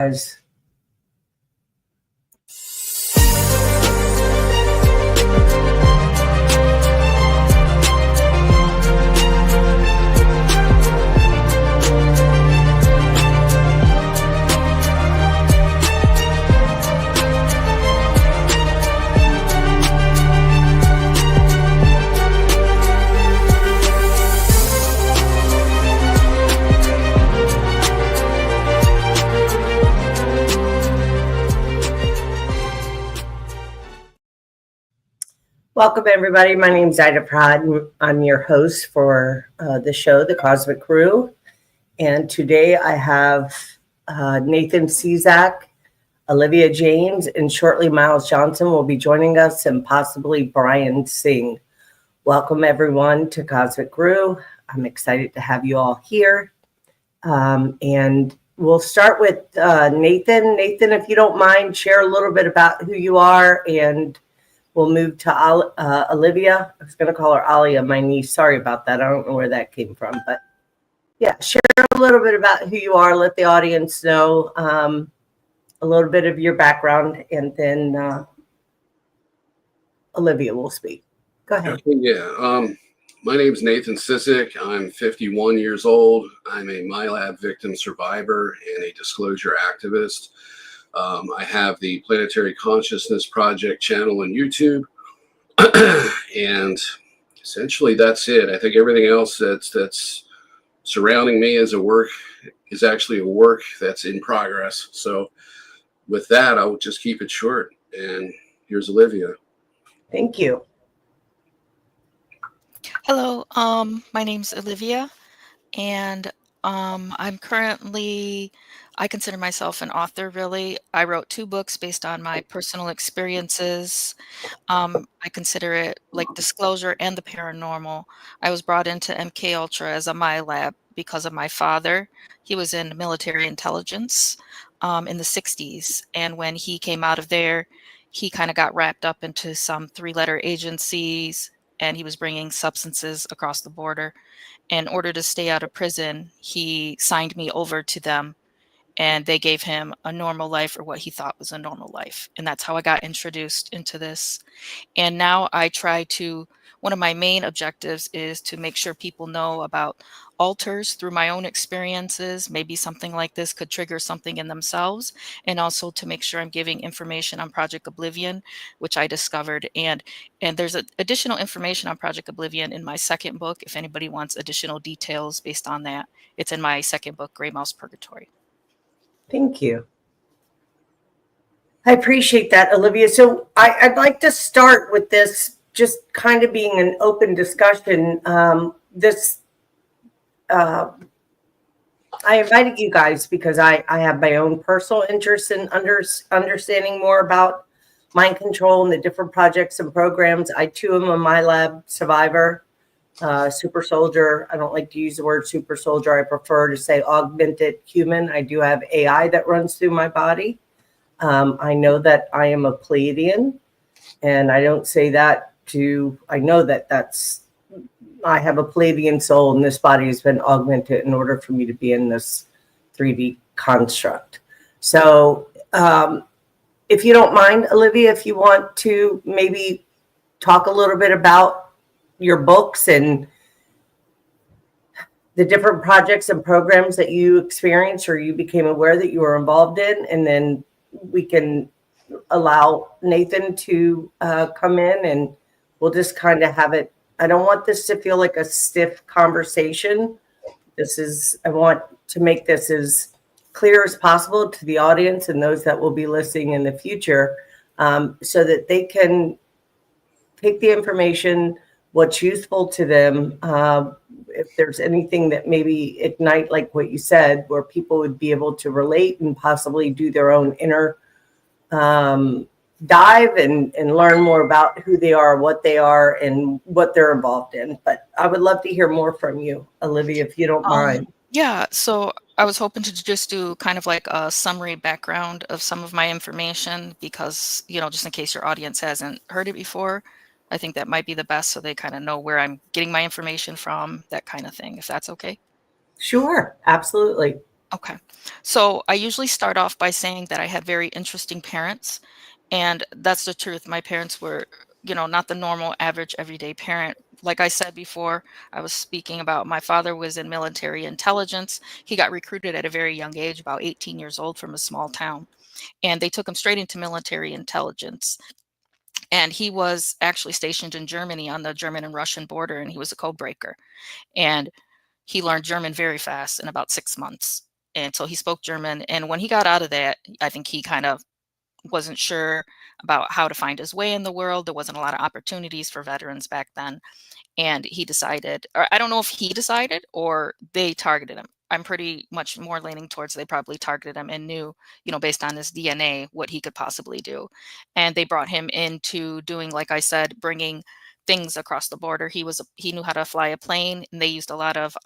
Guys. Welcome, everybody. My name is Ida Prad. I'm your host for the show, The Cosmic Ruh. And today I have Nathan Ciszek, Olivia James, and shortly Miles Johnston will be joining us, and possibly Brian Singh. Welcome, everyone, to Cosmic Ruh. I'm excited to have you all here. And we'll start with Nathan. Nathan, if you don't mind, share a little bit about who you are, and we'll move to Olivia. I was going to call her Alia, my niece. Sorry about that. I don't know where that came from. But yeah, share a little bit about who you are. Let the audience know a little bit of your background, and then Olivia will speak. Go ahead. Yeah. My name is Nathan Ciszek. I'm 51 years old. I'm a MyLab victim survivor and a disclosure activist. I have the Planetary Consciousness Project channel on YouTube. And essentially that's it. I think everything else that's surrounding me as a work is actually a work that's in progress. So with that, I would just keep it short. And here's Olivia. Thank you. Hello, my name's Olivia, and I'm currently, I consider myself an author, really. I wrote 2 books based on my personal experiences. I consider it like disclosure and the paranormal. I was brought into MK Ultra as a MyLab because of my father. He was in military intelligence in the 60s, and when he came out of there, he kind of got wrapped up into some 3-letter agencies, and he was bringing substances across the border. In order to stay out of prison, he signed me over to them, and they gave him a normal life, or what he thought was a normal life. And that's how I got introduced into this. And now I try to, one of my main objectives is to make sure people know about altars through my own experiences. Maybe something like this could trigger something in themselves. And also to make sure I'm giving information on Project Oblivion, which I discovered. And there's additional information on Project Oblivion in my second book. If anybody wants additional details based on that, it's in my second book, Gray Mouse Purgatory. Thank you. I appreciate that, Olivia. So I'd like to start with this just kind of being an open discussion. I invited you guys because I have my own personal interest in understanding more about mind control and the different projects and programs. I too am a MyLab survivor, super soldier. I don't like to use the word super soldier. I prefer to say augmented human. I do have AI that runs through my body. I know that I am a Pleiadian, and I don't say that I know that I have a Pleiadian soul, and this body has been augmented in order for me to be in this 3D construct. So if you don't mind, Olivia, if you want to maybe talk a little bit about your books and the different projects and programs that you experienced or you became aware that you were involved in, and then we can allow Nathan to come in, and we'll just kind of have it. I don't want this to feel like a stiff conversation. I want to make this as clear as possible to the audience and those that will be listening in the future, so that they can take the information, what's useful to them. If there's anything that maybe ignite, like what you said, where people would be able to relate and possibly do their own inner dive and learn more about who they are, what they are, and what they're involved in. But I would love to hear more from you, Olivia, if you don't mind. Yeah, so I was hoping to just do kind of like a summary background of some of my information because, just in case your audience hasn't heard it before, I think that might be the best so they kind of know where I'm getting my information from, that kind of thing, if that's okay. Sure, absolutely. Okay. So I usually start off by saying that I had very interesting parents. And that's the truth. My parents were, not the normal, average, everyday parent. Like I said before, I was speaking about my father was in military intelligence. He got recruited at a very young age, about 18 years old, from a small town. And they took him straight into military intelligence. And he was actually stationed in Germany on the German and Russian border, and he was a code breaker. And he learned German very fast in about 6 months. And so he spoke German. And when he got out of that, I think he kind of wasn't sure about how to find his way in the world. There wasn't a lot of opportunities for veterans back then. And he decided, or I don't know if he decided or they targeted him. I'm pretty much more leaning towards they probably targeted him and knew, based on his DNA, what he could possibly do. And they brought him into doing, like I said, bringing things across the border. He knew how to fly a plane, and they used a lot of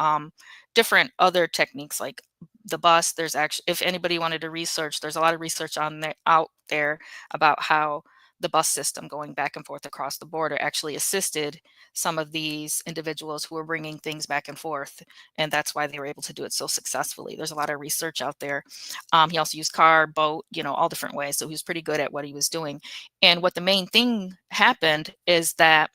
different other techniques like the bus. There's actually, if anybody wanted to research, there's a lot of research out there about how the bus system going back and forth across the border actually assisted some of these individuals who were bringing things back and forth. And that's why they were able to do it so successfully. There's a lot of research out there. He also used car, boat, all different ways. So he was pretty good at what he was doing. And what the main thing happened is that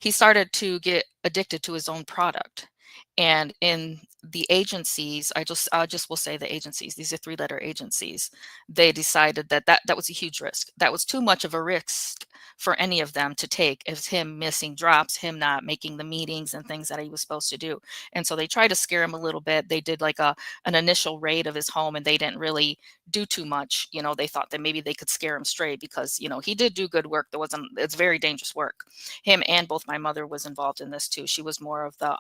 he started to get addicted to his own product. And in the agencies, I just will say the agencies, these are 3-letter agencies, they decided that was a huge risk. That was too much of a risk for any of them to take, as him missing drops, him not making the meetings and things that he was supposed to do. And so they tried to scare him a little bit. They did like an initial raid of his home, and they didn't really do too much. They thought that maybe they could scare him straight because, he did do good work. It's very dangerous work. Him and both my mother was involved in this too. She was more of the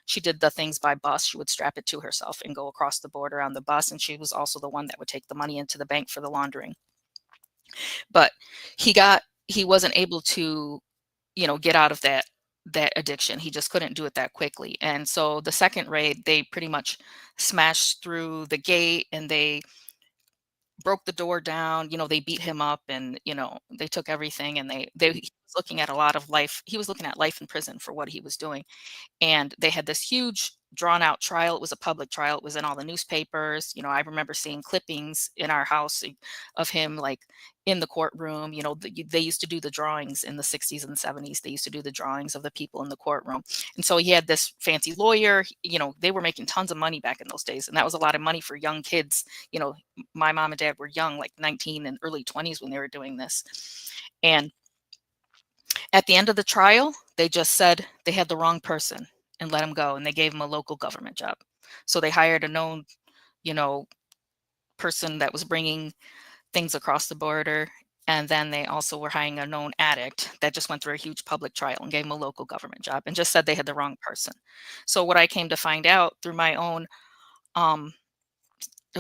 she did the things by bus. She would strap it to herself and go across the border on the bus, and she was also the one that would take the money into the bank for the laundering. But he wasn't able to, get out of that addiction. He just couldn't do it that quickly. And so the second raid, they pretty much smashed through the gate, and they broke the door down. They beat him up, and they took everything, and he was looking at a lot of life. He was looking at life in prison for what he was doing. And they had this huge drawn out trial. It was a public trial. It was in all the newspapers. I remember seeing clippings in our house of him like in the courtroom. They used to do the drawings in the 60s and 70s. They used to do the drawings of the people in the courtroom. And so he had this fancy lawyer. They were making tons of money back in those days. And that was a lot of money for young kids. My mom and dad were young, like 19 and early 20s when they were doing this. And at the end of the trial, they just said they had the wrong person and let him go, and they gave him a local government job. So they hired a known, you know, person that was bringing things across the border, and then they also were hiring a known addict that just went through a huge public trial and gave him a local government job and just said they had the wrong person. So what I came to find out through my own um,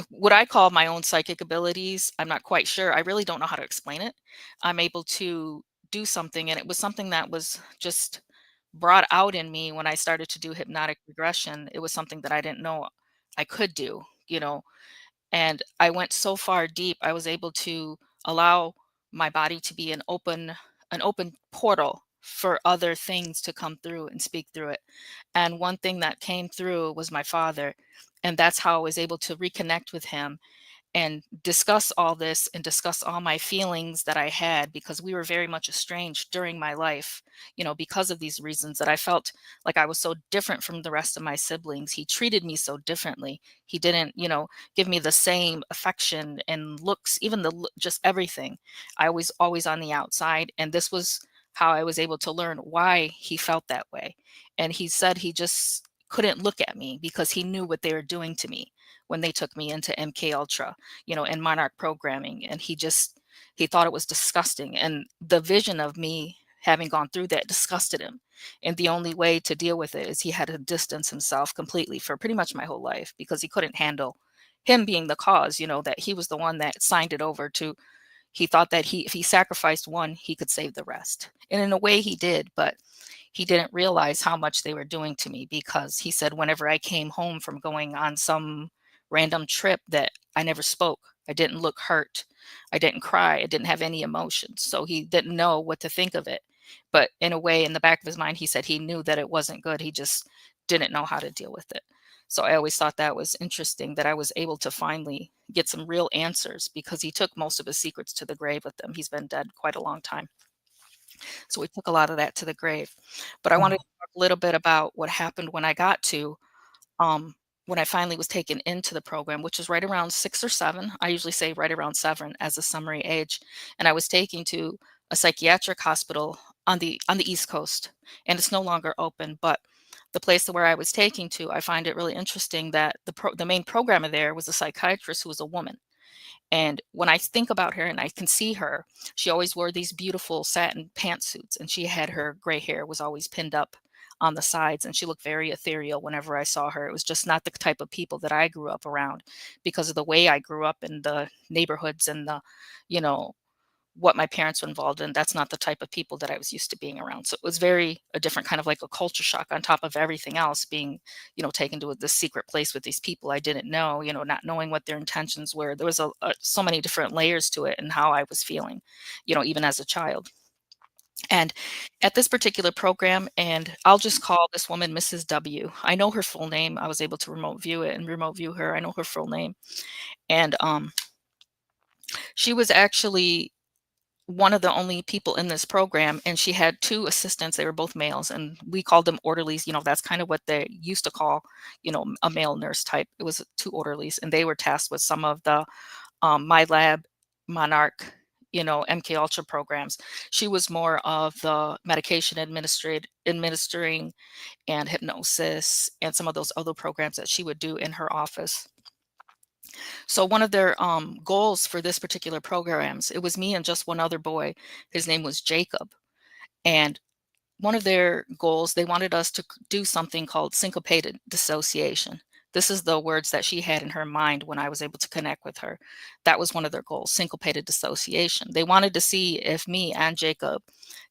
what I call my own psychic abilities, I'm not quite sure. I really don't know how to explain it. I'm able to do something, and it was something that was just brought out in me when I started to do hypnotic regression. It was something that I didn't know I could do. And I went so far deep, I was able to allow my body to be an open portal for other things to come through and speak through it. And one thing that came through was my father. And that's how I was able to reconnect with him and discuss all this and discuss all my feelings that I had, because we were very much estranged during my life, because of these reasons that I felt like I was so different from the rest of my siblings. He treated me so differently. He didn't, give me the same affection and looks, even just everything. I was always on the outside. And this was how I was able to learn why he felt that way. And he said he just couldn't look at me because he knew what they were doing to me when they took me into MK Ultra, and Monarch programming. And he thought it was disgusting. And the vision of me having gone through that disgusted him. And the only way to deal with it is he had to distance himself completely for pretty much my whole life, because he couldn't handle him being the cause, that he was the one that signed it over to. He thought that if he sacrificed one, he could save the rest. And in a way he did, but he didn't realize how much they were doing to me, because he said whenever I came home from going on some random trip that I never spoke, I didn't look hurt, I didn't cry, I didn't have any emotions. So he didn't know what to think of it. But in a way, in the back of his mind, he said he knew that it wasn't good. He just didn't know how to deal with it. So I always thought that was interesting that I was able to finally get some real answers, because he took most of his secrets to the grave with him. He's been dead quite a long time. So we took a lot of that to the grave. But I wanted to talk a little bit about what happened when I got to, um, when I finally was taken into the program, which was right around 6 or 7. I usually say right around 7 as a summary age. And I was taken to a psychiatric hospital on the East Coast, and it's no longer open. But the place where I was taken to, I find it really interesting that the main programmer there was a psychiatrist who was a woman. And when I think about her and I can see her, she always wore these beautiful satin pantsuits, and she had her gray hair was always pinned up on the sides, and she looked very ethereal whenever I saw her. It was just not the type of people that I grew up around, because of the way I grew up in the neighborhoods and the, you know, what my parents were involved in. That's not the type of people that I was used to being around. So it was very a different kind of like a culture shock on top of everything else, being, taken to this secret place with these people I didn't know, not knowing what their intentions were. There was so many different layers to it and how I was feeling, even as a child. And at this particular program, and I'll just call this woman Mrs. W. I know her full name. I was able to remote view it and remote view her. I know her full name. And she was actually one of the only people in this program, and she had 2 assistants. They were both males, and we called them orderlies. That's kind of what they used to call, a male nurse type. It was 2 orderlies, and they were tasked with some of the My Lab, Monarch, MK Ultra programs. She was more of the medication administering and hypnosis and some of those other programs that she would do in her office. So one of their goals for this particular programs, it was me and just one other boy. His name was Jacob. And one of their goals, they wanted us to do something called syncopated dissociation. This is the words that she had in her mind when I was able to connect with her. That was one of their goals, syncopated dissociation. They wanted to see if me and Jacob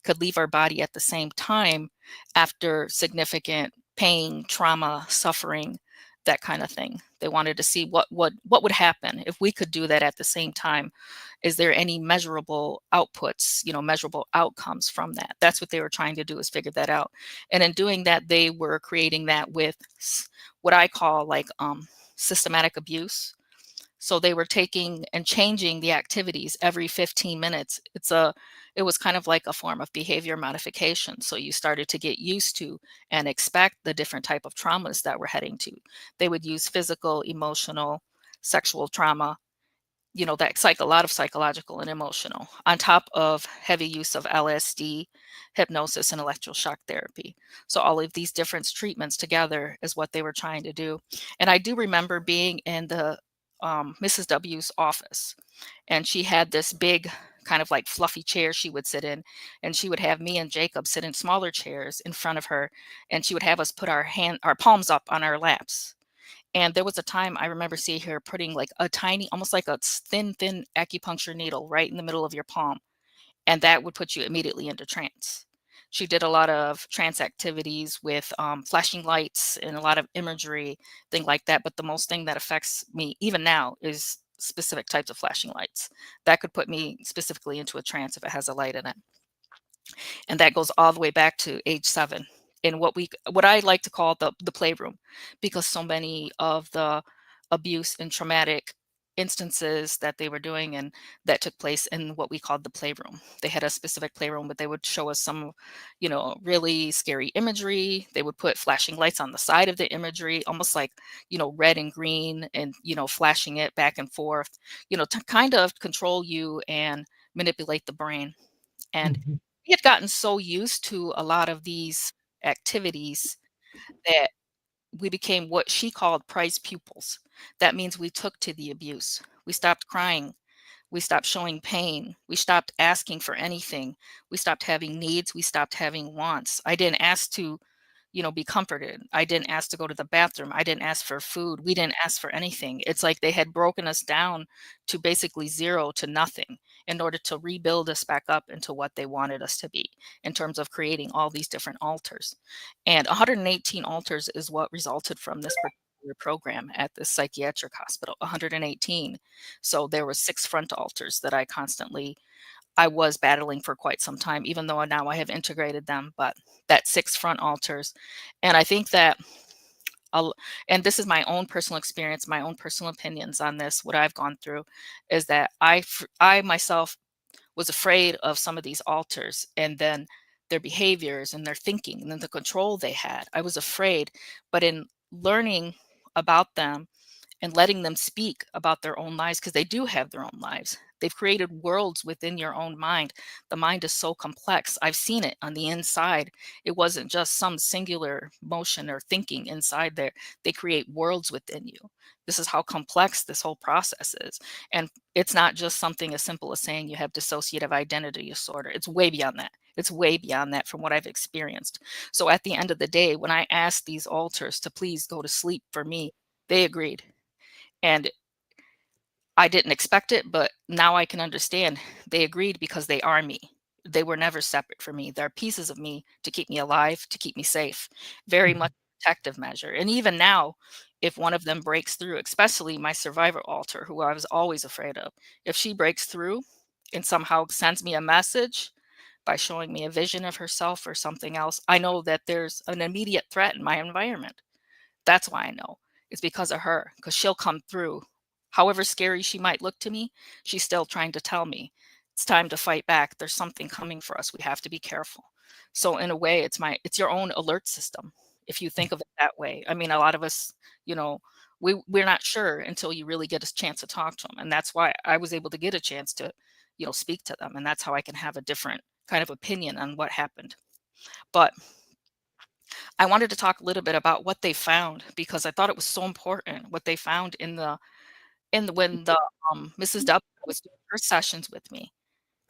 could leave our body at the same time after significant pain, trauma, suffering, that kind of thing. They wanted to see what would happen if we could do that at the same time. Is there any measurable outputs, measurable outcomes from that? That's what they were trying to do, is figure that out. And in doing that, they were creating that with what I call like systematic abuse. So they were taking and changing the activities every 15 minutes. It was kind of like a form of behavior modification. So you started to get used to and expect the different type of traumas that we're heading to. They would use physical, emotional, sexual trauma, that's like a lot of psychological and emotional, on top of heavy use of LSD, hypnosis, and electroshock therapy. So all of these different treatments together is what they were trying to do. And I do remember being in the Mrs. W's office, and she had this big kind of like fluffy chair she would sit in, and she would have me and Jacob sit in smaller chairs in front of her, and she would have us put our palms up on our laps. And there was a time I remember seeing her putting like a tiny, almost like a thin acupuncture needle right in the middle of your palm, and that would put you immediately into trance. She did a lot of trance activities with flashing lights and a lot of imagery, thing like that. But the most thing that affects me even now is specific types of flashing lights. That could put me specifically into a trance if it has a light in it. And that goes all the way back to age 7 in what I like to call the playroom, because so many of the abuse and traumatic instances that they were doing and that took place in what we called the playroom. They had a specific playroom, but they would show us some, really scary imagery. They would put flashing lights on the side of the imagery, almost like, red and green, and, flashing it back and forth, to kind of control you and manipulate the brain. And Mhm. we had gotten so used to a lot of these activities that we became what she called prize pupils. That means we took to the abuse. We stopped crying. We stopped showing pain. We stopped asking for anything. We stopped having needs. We stopped having wants. I didn't ask to, be comforted. I didn't ask to go to the bathroom. I didn't ask for food. We didn't ask for anything. It's like they had broken us down to basically 0 to nothing in order to rebuild us back up into what they wanted us to be in terms of creating all these different altars. And 118 altars is what resulted from this particular program at the psychiatric hospital, 118. So there were 6 front altars that I was battling for quite some time, even though now I have integrated them, but that 6 front altars. And I think that And this is my own personal experience, my own personal opinions on this. What I've gone through is that I myself was afraid of some of these altars, and then their behaviors and their thinking and then the control they had. I was afraid, but in learning about them and letting them speak about their own lives, because they do have their own lives. They've created worlds within your own mind. The mind is so complex. I've seen it on the inside. It wasn't just some singular motion or thinking inside there. They create worlds within you. This is how complex this whole process is. And it's not just something as simple as saying you have dissociative identity disorder. It's way beyond that. It's way beyond that from what I've experienced. So at the end of the day, when I asked these altars to please go to sleep for me, they agreed. And I didn't expect it, but now I can understand they agreed because they are me. They were never separate from me. They're pieces of me to keep me alive, to keep me safe. Very much a protective measure. And even now, if one of them breaks through, especially my survivor altar, who I was always afraid of, if she breaks through and somehow sends me a message by showing me a vision of herself or something else, I know that there's an immediate threat in my environment. That's why I know. It's because of her, because she'll come through. However scary she might look to me, she's still trying to tell me it's time to fight back. There's something coming for us. We have to be careful. So in a way, it's your own alert system, if you think of it that way. I mean, a lot of us, we're not sure until you really get a chance to talk to them. And that's why I was able to get a chance to, speak to them. And that's how I can have a different kind of opinion on what happened. But I wanted to talk a little bit about what they found, because I thought it was so important what they found when the Mrs. W was doing her sessions with me.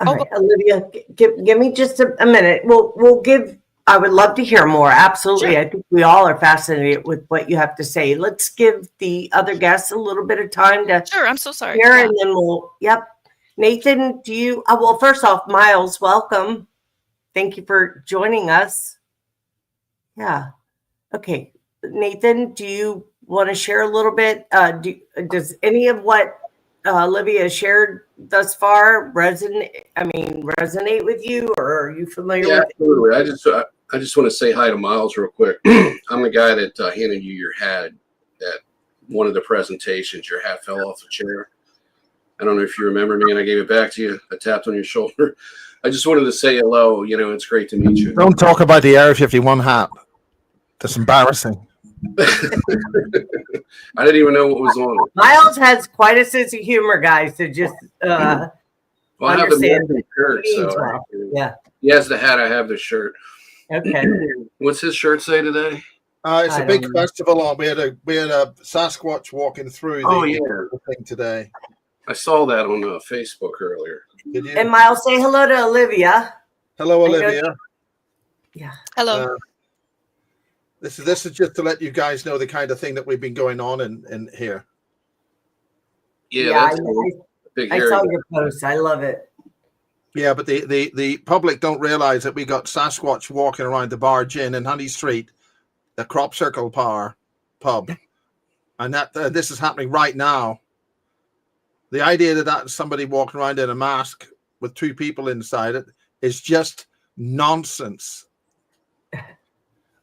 All right, Olivia, give me just a minute. I would love to hear more. Absolutely. Sure. I think we all are fascinated with what you have to say. Let's give the other guests a little bit of time to Sure, I'm so sorry. hear, and then Nathan, well, first off, Miles, welcome. Thank you for joining us. Yeah. Okay. Nathan, do you want to share a little bit? Does any of what Olivia shared thus far resonate with you, or are you familiar with it? Absolutely. I just want to say hi to Miles real quick. I'm the guy that handed you your hat at one of the presentations. Your hat fell off the chair. I don't know if you remember me, and I gave it back to you. I tapped on your shoulder. I just wanted to say hello. It's great to meet you. Don't talk about the Area 51 hat. That's embarrassing. I didn't even know what was on it. Miles has quite a sense of humor, guys. So just I have the shirt, so yeah. He has the hat. I have the shirt. Okay. What's his shirt say today? It's a big festival on. We had a Sasquatch walking through the thing today. I saw that on Facebook earlier. Did you? And Miles, say hello to Olivia. Hello, Olivia. Yeah. Hello. This is just to let you guys know the kind of thing that we've been going on in here. Yeah, I saw your post. I love it. Yeah, but the public don't realize that we got Sasquatch walking around the Barge Inn in Honey Street, the Crop Circle pub, and that this is happening right now. The idea that somebody walking around in a mask with two people inside it is just nonsense.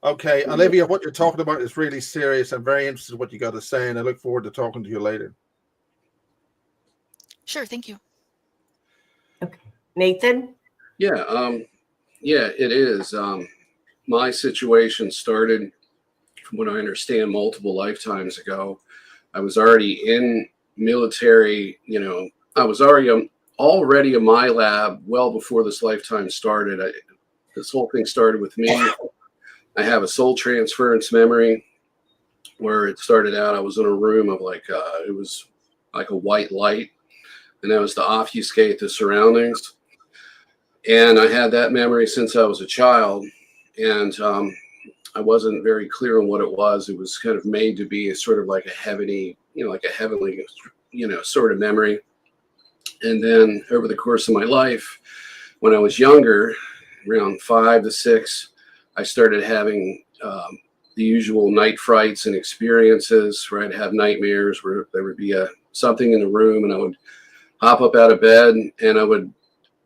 Okay, Olivia, what you're talking about is really serious. I'm very interested in what you got to say, and I look forward to talking to you later. Sure, thank you. Okay. Nathan? Yeah, it is. My situation started, from what I understand, multiple lifetimes ago. I was already in military, I was already a my lab well before this lifetime started. This whole thing started with me. I have a soul transference memory where it started out. I was in a room of it was like a white light, and that was to obfuscate the surroundings. And I had that memory since I was a child, and I wasn't very clear on what it was. It was kind of made to be a sort of like a heavenly, sort of memory. And then over the course of my life, when I was younger, around 5 to 6, I started having the usual night frights and experiences where I'd have nightmares where there would be something in the room, and I would hop up out of bed and I would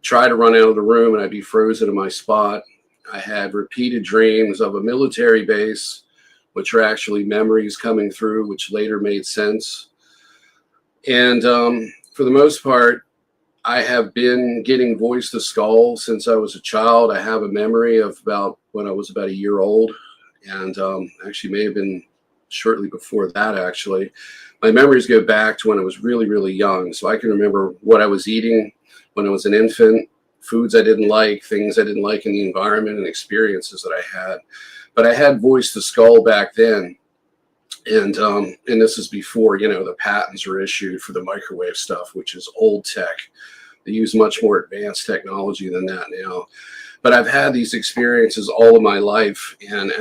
try to run out of the room and I'd be frozen in my spot. I had repeated dreams of a military base which are actually memories coming through, which later made sense. And for the most part, I have been getting voice to skull since I was a child. I have a memory of about when I was about a year old, and actually may have been shortly before that, actually. My memories go back to when I was really, really young. So I can remember what I was eating when I was an infant, foods I didn't like, things I didn't like in the environment, and experiences that I had. But I had voice to skull back then. And this is before, the patents were issued for the microwave stuff, which is old tech. They use much more advanced technology than that now. But I've had these experiences all of my life, and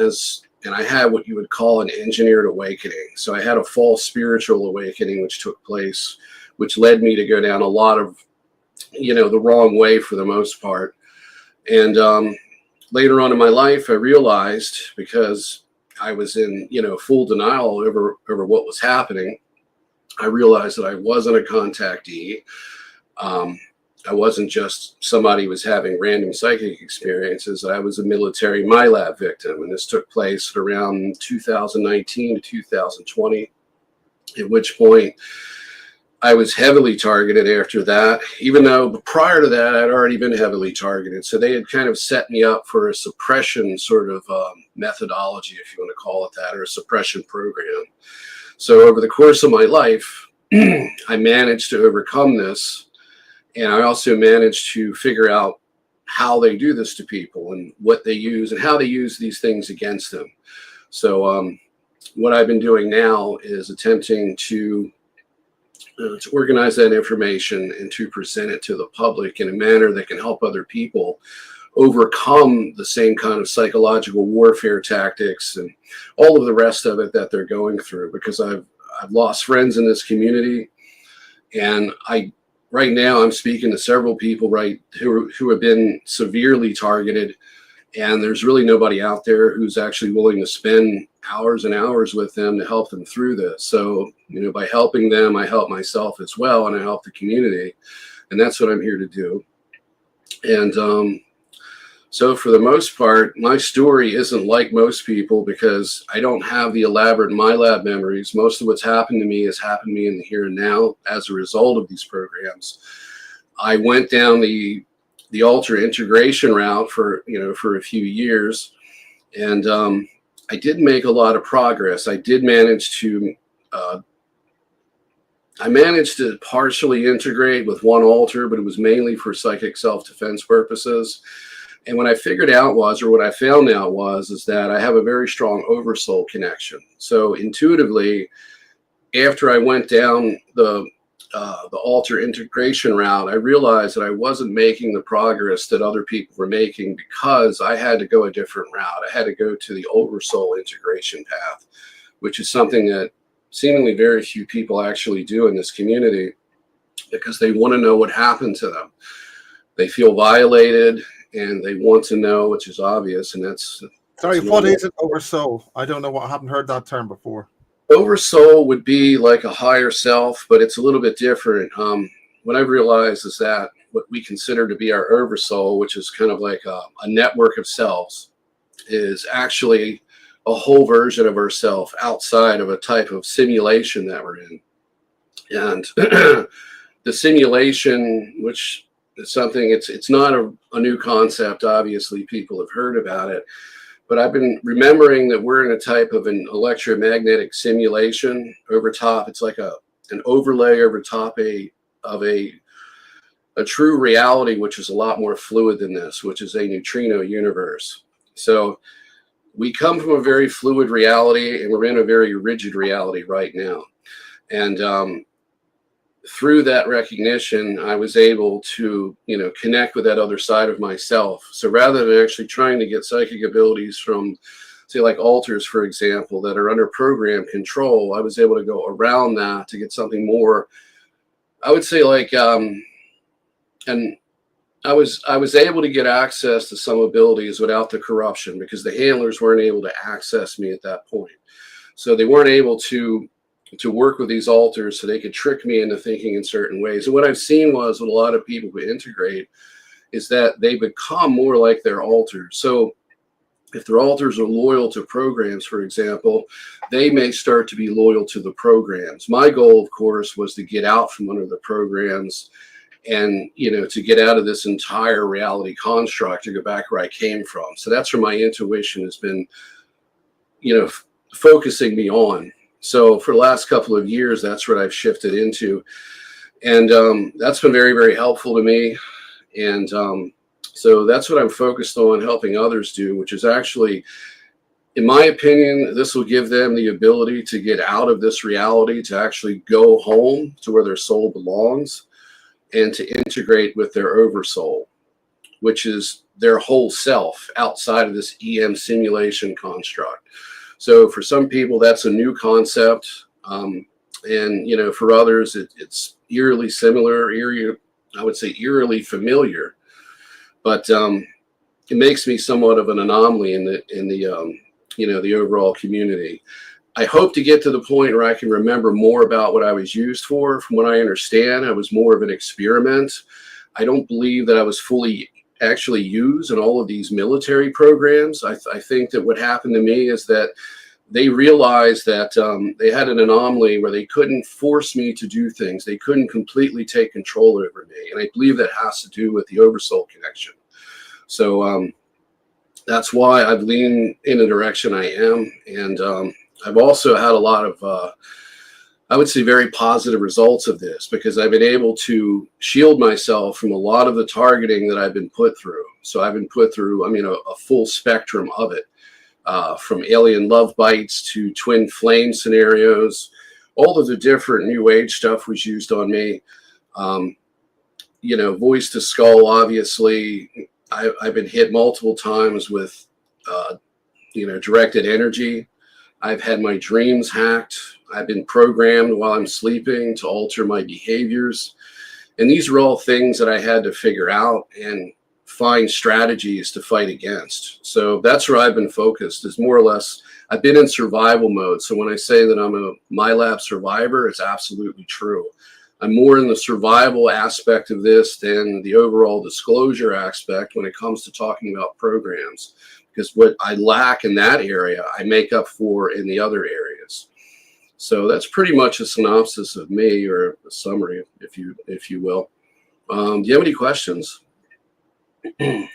I had what you would call an engineered awakening. So I had a false spiritual awakening, which took place, which led me to go down a lot of, the wrong way for the most part. And later on in my life, I realized, because I was in, full denial over what was happening, I realized that I wasn't a contactee. I wasn't just somebody who was having random psychic experiences. I was a military MyLab victim, and this took place around 2019 to 2020, at which point I was heavily targeted after that, even though prior to that I'd already been heavily targeted. So they had kind of set me up for a suppression sort of methodology, if you want to call it that, or a suppression program. So over the course of my life, I managed to overcome this. And I also managed to figure out how they do this to people and what they use and how they use these things against them. So what I've been doing now is attempting to organize that information and to present it to the public in a manner that can help other people overcome the same kind of psychological warfare tactics and all of the rest of it that they're going through. Because I've lost friends in this community, and right now, I'm speaking to several people who have been severely targeted, and there's really nobody out there who's actually willing to spend hours and hours with them to help them through this. So, by helping them, I help myself as well, and I help the community, and that's what I'm here to do. And so for the most part, my story isn't like most people, because I don't have the elaborate MyLab memories. Most of what's happened to me has happened to me in the here and now as a result of these programs. I went down the alter integration route for a few years, and I did make a lot of progress. I did manage to partially integrate with one alter, but it was mainly for psychic self-defense purposes. And what I figured out was, or what I found out was, is that I have a very strong oversoul connection. So intuitively, after I went down the alter integration route, I realized that I wasn't making the progress that other people were making, because I had to go a different route. I had to go to the oversoul integration path, which is something that seemingly very few people actually do in this community, because they want to know what happened to them. They feel violated, and they want to know, which is obvious, and that's... Sorry, what is it, oversoul? I don't know. I haven't heard that term before. Oversoul would be like a higher self, but it's a little bit different. What I've realized is that what we consider to be our oversoul, which is kind of like a network of selves, is actually a whole version of ourself outside of a type of simulation that we're in. And the simulation, which... it's something, it's not a new concept. Obviously, people have heard about it, but I've been remembering that we're in a type of an electromagnetic simulation over top. It's like an overlay over top of a true reality, which is a lot more fluid than this, which is a neutrino universe. So we come from a very fluid reality, and we're in a very rigid reality right now. And through that recognition, I was able to, connect with that other side of myself. So rather than actually trying to get psychic abilities from, say, like alters, for example, that are under program control, I was able to go around that to get something more, I would say, like, and I was able to get access to some abilities without the corruption, because the handlers weren't able to access me at that point. So they weren't able to work with these alters, so they could trick me into thinking in certain ways. And what I've seen was, with a lot of people who integrate, is that they become more like their alters. So if their alters are loyal to programs, for example, they may start to be loyal to the programs. My goal, of course, was to get out from under the programs and, to get out of this entire reality construct to go back where I came from. So that's where my intuition has been, focusing me on. So for the last couple of years, that's what I've shifted into. And that's been very, very helpful to me. And so that's what I'm focused on helping others do, which is actually, in my opinion, this will give them the ability to get out of this reality, to actually go home to where their soul belongs and to integrate with their oversoul, which is their whole self outside of this EM simulation construct. So for some people, that's a new concept. And, for others, it's eerily similar, I would say eerily familiar. But it makes me somewhat of an anomaly in the overall community. I hope to get to the point where I can remember more about what I was used for. From what I understand, I was more of an experiment. I don't believe that I was fully actually used in all of these military programs. I think that what happened to me is that they realized that they had an anomaly where they couldn't force me to do things. They couldn't completely take control over me. And I believe that has to do with the oversoul connection. So that's why I've leaned in the direction I am. And I've also had a lot of, I would say, very positive results of this, because I've been able to shield myself from a lot of the targeting that I've been put through. So I've been put through, a full spectrum of it. From alien love bites to twin flame scenarios, all of the different new age stuff was used on me. Voice to skull, obviously. I've been hit multiple times with, directed energy. I've had my dreams hacked. I've been programmed while I'm sleeping to alter my behaviors. And these are all things that I had to figure out and find strategies to fight against. So that's where I've been focused, is more or less, I've been in survival mode. So when I say that I'm a MyLab survivor, it's absolutely true. I'm more in the survival aspect of this than the overall disclosure aspect when it comes to talking about programs, because what I lack in that area, I make up for in the other areas. So that's pretty much a synopsis of me, or a summary, if you will. Do you have any questions? I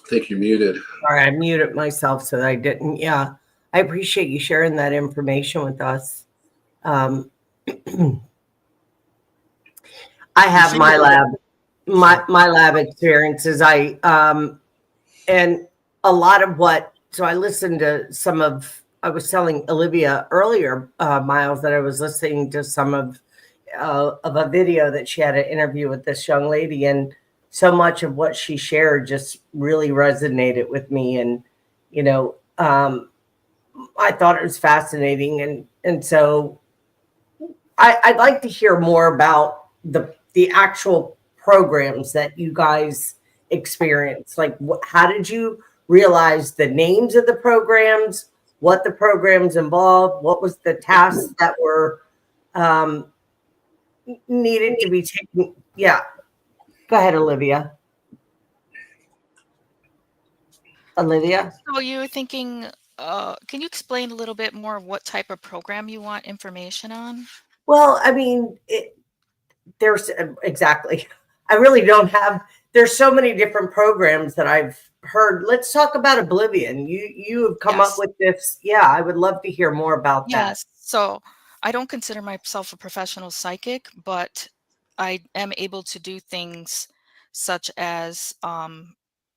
think you're muted. Sorry, I muted myself so that I didn't. Yeah, I appreciate you sharing that information with us. I have my lab experiences. And a lot of so I listened to some of, I was telling Olivia earlier, Miles, that I was listening to some of a video that she had an interview with this young lady, and so much of what she shared just really resonated with me. And, I thought it was fascinating. And so I'd like to hear more about the actual programs that you guys experience. Like, how did you realize the names of the programs, what the programs involved, what was the tasks that were needed to be taken? Yeah. Go ahead, Olivia. Olivia? So you were thinking, can you explain a little bit more of what type of program you want information on? Well, there's exactly. I really don't have. There's so many different programs that I've heard. Let's talk about Oblivion. You have come up with this. Yeah, I would love to hear more about that. Yes. So I don't consider myself a professional psychic, but I am able to do things such as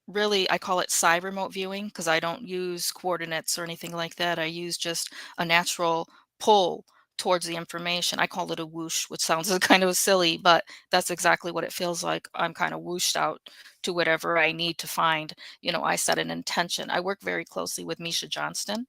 really, I call it psi remote viewing, because I don't use coordinates or anything like that. I use just a natural pull towards the information. I call it a whoosh, which sounds kind of silly, but that's exactly what it feels like. I'm kind of whooshed out to whatever I need to find. I set an intention. I work very closely with Johnston,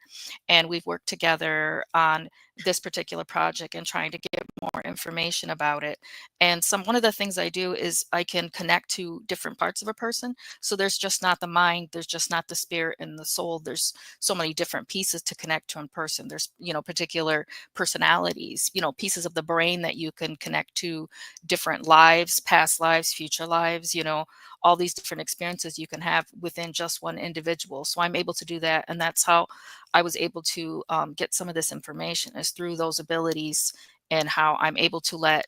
and we've worked together on this particular project and trying to get more information about it. And one of the things I do is I can connect to different parts of a person. So there's just not the mind, there's just not the spirit and the soul. There's so many different pieces to connect to a person. There's, particular personalities, pieces of the brain that you can connect to, different lives, past lives, future lives, all these different experiences you can have within just one individual. So I'm able to do that. And that's how I was able to get some of this information, is through those abilities, and how I'm able to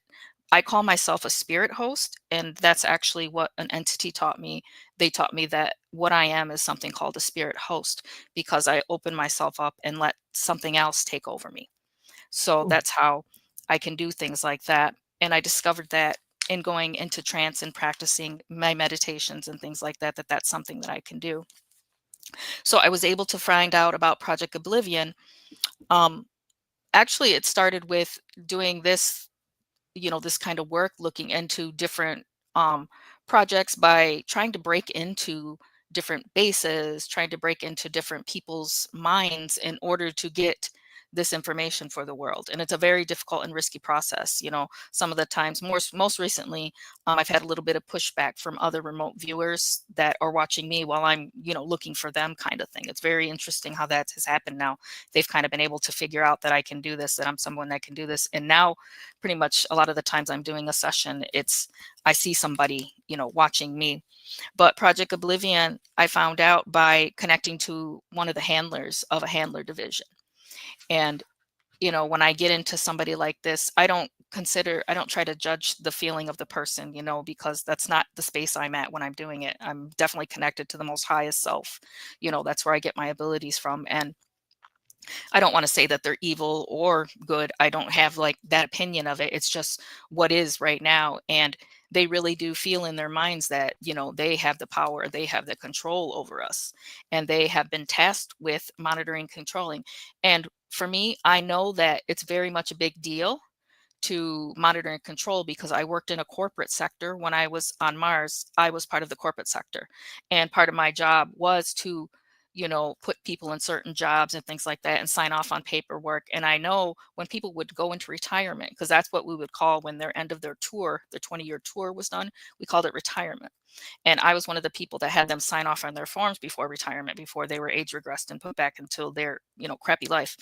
I call myself a spirit host. And that's actually what an entity taught me. They taught me that what I am is something called a spirit host, because I open myself up and let something else take over me. So that's how I can do things like that. And I discovered that in going into trance and practicing my meditations and things like that, that's something that I can do. So I was able to find out about Project Oblivion. Actually, it started with doing this, this kind of work, looking into different projects by trying to break into different bases, trying to break into different people's minds in order to get this information for the world. And it's a very difficult and risky process. Some of the times, most recently, I've had a little bit of pushback from other remote viewers that are watching me while I'm, looking for them, kind of thing. It's very interesting how that has happened now. They've kind of been able to figure out that I can do this, that I'm someone that can do this. And now pretty much a lot of the times I'm doing a session, I see somebody, watching me. But Project Oblivion, I found out by connecting to one of the handlers of a handler division. And, when I get into somebody like this, I don't try to judge the feeling of the person, because that's not the space I'm at when I'm doing it. I'm definitely connected to the most highest self. That's where I get my abilities from. And I don't want to say that they're evil or good. I don't have that opinion of it. It's just what is right now. And they really do feel in their minds that, they have the power, they have the control over us, and they have been tasked with monitoring, controlling. And for me, I know that it's very much a big deal to monitor and control, because I worked in a corporate sector. When I was on Mars, I was part of the corporate sector. And part of my job was to, put people in certain jobs and things like that and sign off on paperwork. And I know when people would go into retirement, because that's what we would call when their end of their tour, their 20-year tour was done, we called it retirement. And I was one of the people that had them sign off on their forms before retirement, before they were age regressed and put back into their, crappy life.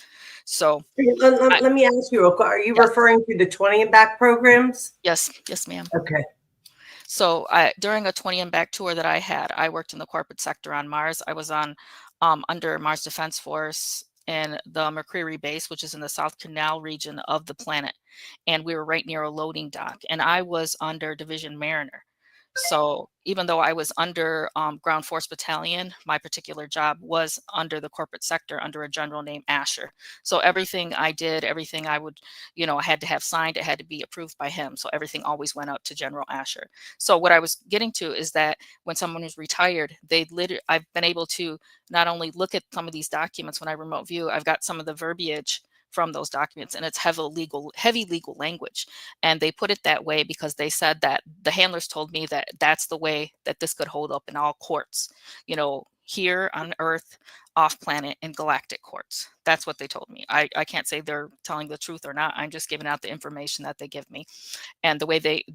So let me ask you, are you Yes. referring to the 20 and back programs? Yes, ma'am. Okay. So during a 20 and back tour that I had, I worked in the corporate sector on Mars. I was on under Mars Defense Force in the Mercury base, which is in the South Canal region of the planet. And we were right near a loading dock. And I was under Division Mariner. So even though I was under Ground Force Battalion, my particular job was under the corporate sector under a general named Asher. So everything I did, everything I would, I had to have signed, it had to be approved by him. So everything always went up to General Asher. So what I was getting to is that when someone is retired, I've been able to not only look at some of these documents when I remote view, I've got some of the verbiage from those documents, and it's heavy legal language. And they put it that way because they said that the handlers told me that that's the way that this could hold up in all courts, here on Earth, off planet, and galactic courts. That's what they told me. I can't say they're telling the truth or not. I'm just giving out the information that they give me. And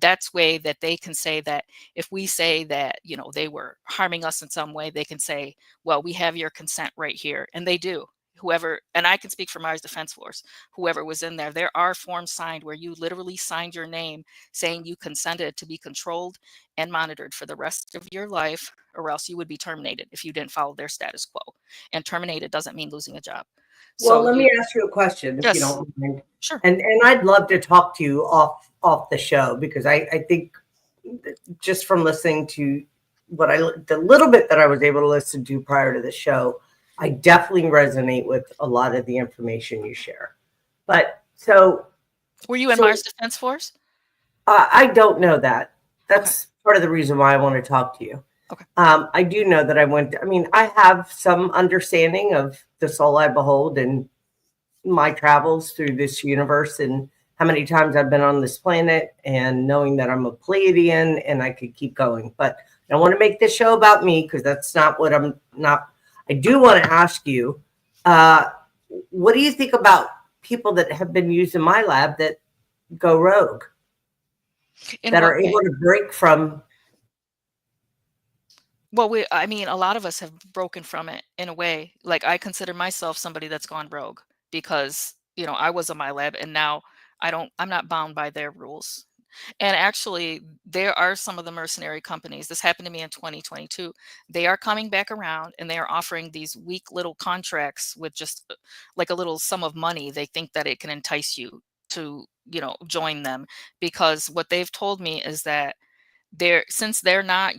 that's way that they can say that if we say that, they were harming us in some way, they can say, well, we have your consent right here. And they do. Whoever, and I can speak for Mars Defense Force, whoever was in there are forms signed where you literally signed your name saying you consented to be controlled and monitored for the rest of your life, or else you would be terminated if you didn't follow their status quo. And terminated doesn't mean losing a job. Well, let me ask you a question, if Yes. you don't mind. Sure. And I'd love to talk to you off the show, because I think just from listening to the little bit that I was able to listen to prior to the show, I definitely resonate with a lot of the information you share. But so, were you in Mars Defense Force? I don't know that. That's part of the reason why I want to talk to you. Okay. I do know that I have some understanding of the soul I behold and my travels through this universe and how many times I've been on this planet, and knowing that I'm a Pleiadian, and I could keep going. But I don't want to make this show about me, because that's not what I'm not. I do want to ask you, what do you think about people that have been used in my lab that go rogue, that are able to break from. Well, I mean, a lot of us have broken from it in a way. Like, I consider myself somebody that's gone rogue because, I was in my lab and now I'm not bound by their rules. And actually, there are some of the mercenary companies. This happened to me in 2022. They are coming back around and they are offering these weak little contracts with just like a little sum of money. They think that it can entice you to, join them, because what they've told me is that since they're not,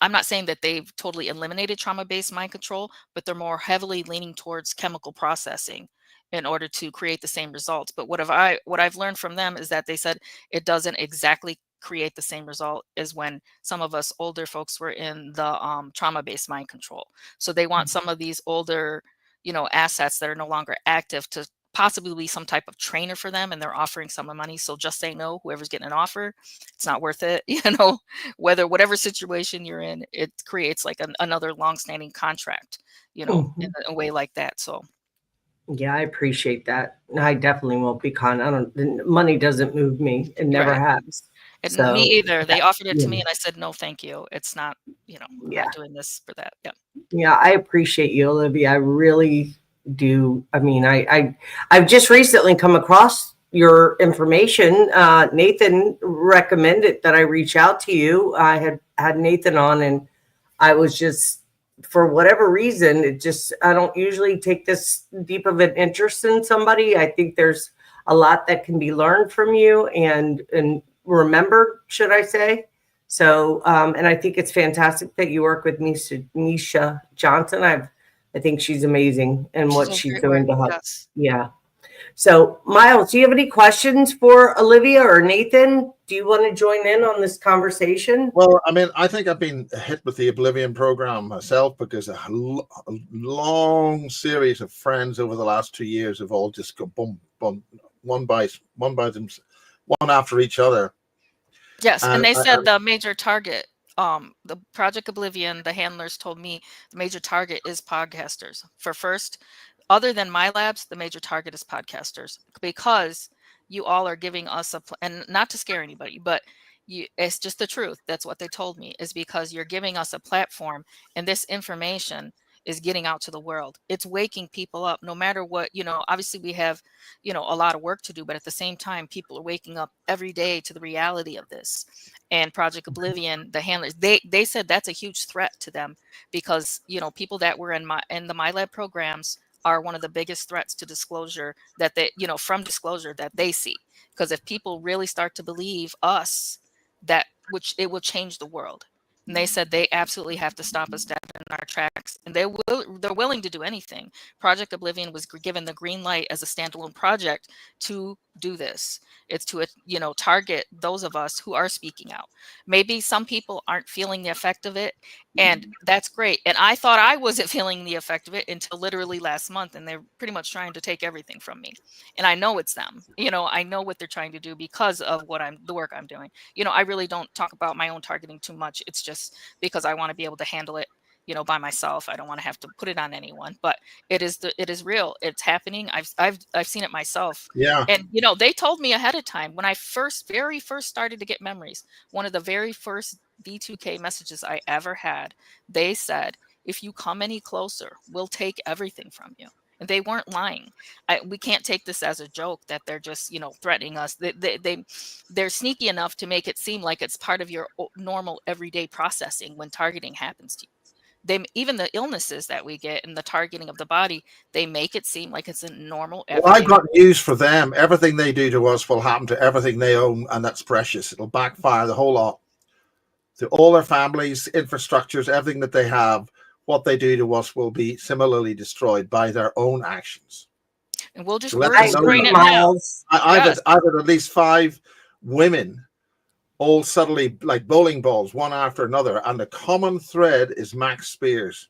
I'm not saying that they've totally eliminated trauma-based mind control, but they're more heavily leaning towards chemical processing in order to create the same results. But what I've learned from them is that they said it doesn't exactly create the same result as when some of us older folks were in the trauma-based mind control. So they want some of these older, assets that are no longer active to possibly be some type of trainer for them, and they're offering some money. So just say no, whoever's getting an offer, it's not worth it. Whatever situation you're in, it creates like another long-standing contract, in a way like that. So yeah, I appreciate that. I definitely won't be money doesn't move me. It never has. And So, me either. They offered it to me yeah. and I said, no, thank you. It's not, I'm not doing this for that. Yeah. Yeah, I appreciate you, Olivia. I really do. I mean, I've just recently come across your information. Nathan recommended that I reach out to you. I had Nathan on, and I was just, for whatever reason, I don't usually take this deep of an interest in somebody. I think there's a lot that can be learned from you and remembered, should I say. So, and I think it's fantastic that you work with Nisha Johnston. I think she's amazing and what she's doing to help. Yes. Yeah. So, Miles, do you have any questions for Olivia or Nathan? Do you want to join in on this conversation? Well, I mean, I think I've been hit with the Oblivion program myself because a long series of friends over the last 2 years have all just go boom, boom, one after each other. Yes, and they said the major target, the Project Oblivion, the handlers told me the major target is podcasters. For first, other than my labs, the major target is podcasters, because you all are giving us and not to scare anybody, but it's just the truth. That's what they told me, is because you're giving us a platform and this information is getting out to the world. It's waking people up, no matter what, obviously we have, a lot of work to do, but at the same time, people are waking up every day to the reality of this. And Project Oblivion, the handlers, they said that's a huge threat to them, because, people that were in the MyLab programs are one of the biggest threats to disclosure that from disclosure that they see. Because if people really start to believe us, it will change the world. And they said they absolutely have to stop us dead in our tracks, and they're willing to do anything. Project Oblivion was given the green light as a standalone project to do this. It's to target those of us who are speaking out. Maybe some people aren't feeling the effect of it, and that's great. And I thought I wasn't feeling the effect of it until literally last month, and they're pretty much trying to take everything from me. And I know it's them. I know what they're trying to do because of the work I'm doing. I really don't talk about my own targeting too much. It's just because I want to be able to handle it, by myself. I don't want to have to put it on anyone. But it is real. It's happening. I've seen it myself. Yeah. And they told me ahead of time when I very first started to get memories. One of the very first D2K messages I ever had, they said, if you come any closer, we'll take everything from you. And they weren't lying. We can't take this as a joke that they're just, threatening us. They're sneaky enough to make it seem like it's part of your normal everyday processing when targeting happens to you. Even the illnesses that we get and the targeting of the body, they make it seem like it's a normal. Well, I've got news for them. Everything they do to us will happen to everything they own, and that's precious. It'll backfire the whole lot. To all their families, infrastructures, everything that they have, what they do to us will be similarly destroyed by their own actions. And we'll just destroying it now. I've had at least 5 women, all subtly like bowling balls, one after another, and the common thread is Max Spears.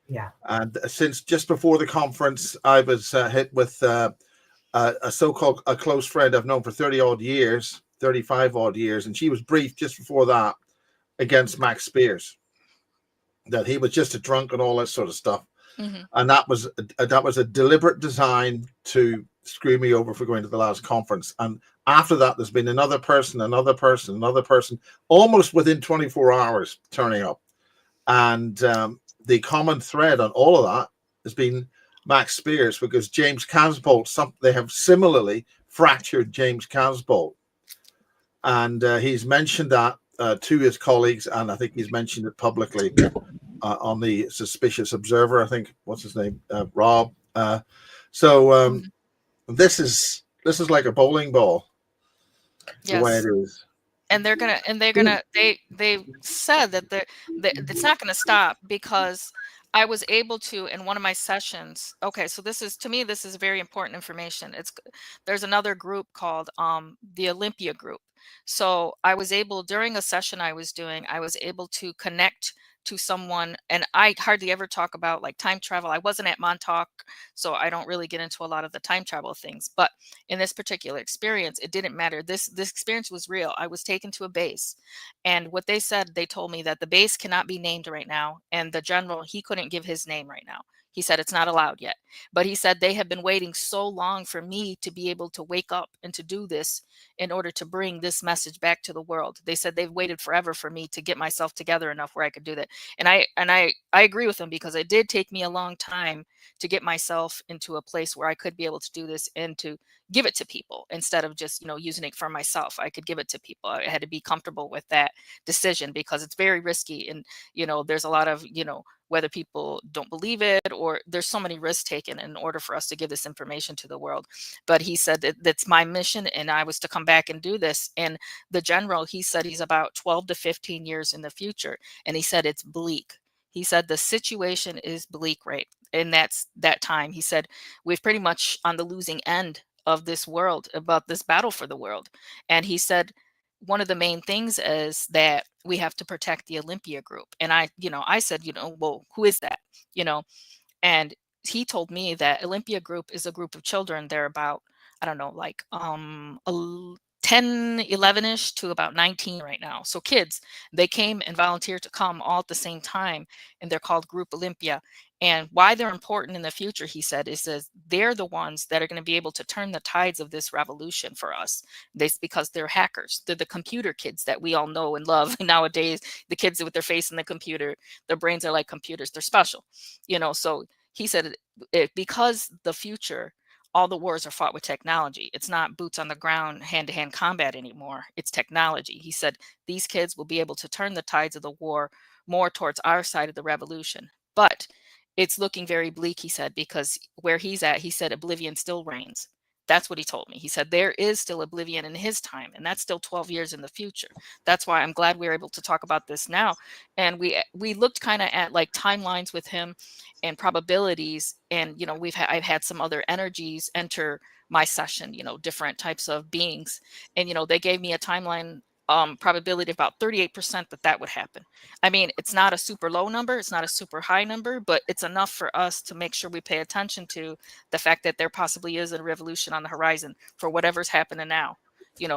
Yeah. And since just before the conference, I was hit with a so-called a close friend I've known for 35 odd years, and she was briefed just before that against Max Spears, that he was just a drunk and all that sort of stuff. Mhm. And that was a deliberate design to screw me over for going to the last conference. And after that, there's been another person, almost within 24 hours turning up. And the common thread on all of that has been Max Spears, because James Casbolt, they have similarly fractured James Casbolt. And he's mentioned that to his colleagues, and I think he's mentioned it publicly on the Suspicious Observer. I think, what's his name, Rob. This is like a bowling ball. The way it is. And they said that it's not gonna stop, because I was able to, in one of my sessions. Okay, so this is very important information. There's another group called the Olympia group. So I was able, during a session I was doing, I was able to connect to someone, and I hardly ever talk about like time travel. I wasn't at Montauk, so I don't really get into a lot of the time travel things. But in this particular experience, it didn't matter. This experience was real. I was taken to a base, and what they said, they told me that the base cannot be named right now, and the general, he couldn't give his name right now. He said it's not allowed yet. But he said they have been waiting so long for me to be able to wake up and to do this in order to bring this message back to the world. They said they've waited forever for me to get myself together enough where I could do that. And I agree with them, because it did take me a long time to get myself into a place where I could be able to do this and to give it to people instead of just, using it for myself. I could give it to people. I had to be comfortable with that decision, because it's very risky. And, there's a lot of, whether people don't believe it, or there's so many risks taken in order for us to give this information to the world. But he said that's my mission, and I was to come back and do this. And the general, he said he's about 12 to 15 years in the future. And he said it's bleak. He said the situation is bleak, right? And that's that time. He said we've pretty much on the losing end of this world, about this battle for the world. And he said one of the main things is that we have to protect the Olympia group. And I said, well, who is that? And he told me that Olympia group is a group of children. They're about, I don't know, like 10, 11-ish to about 19 right now. So kids, they came and volunteered to come all at the same time, and they're called Group Olympia. And why they're important in the future, he said, is that they're the ones that are going to be able to turn the tides of this revolution for us. Because they're hackers. They're the computer kids that we all know and love nowadays. The kids with their face in the computer, their brains are like computers. They're special, So he said, because the future, all the wars are fought with technology. It's not boots on the ground, hand-to-hand combat anymore. It's technology. He said these kids will be able to turn the tides of the war more towards our side of the revolution. But it's looking very bleak, he said, because where he's at, he said oblivion still reigns. That's what he told me. He said there is still oblivion in his time, and that's still 12 years in the future. That's why I'm glad we were able to talk about this now. And we looked kind of at like timelines with him and probabilities. And, I've had some other energies enter my session, different types of beings. And, they gave me a timeline probability of about 38% that would happen. I mean, it's not a super low number. It's not a super high number, but it's enough for us to make sure we pay attention to the fact that there possibly is a revolution on the horizon for whatever's happening now.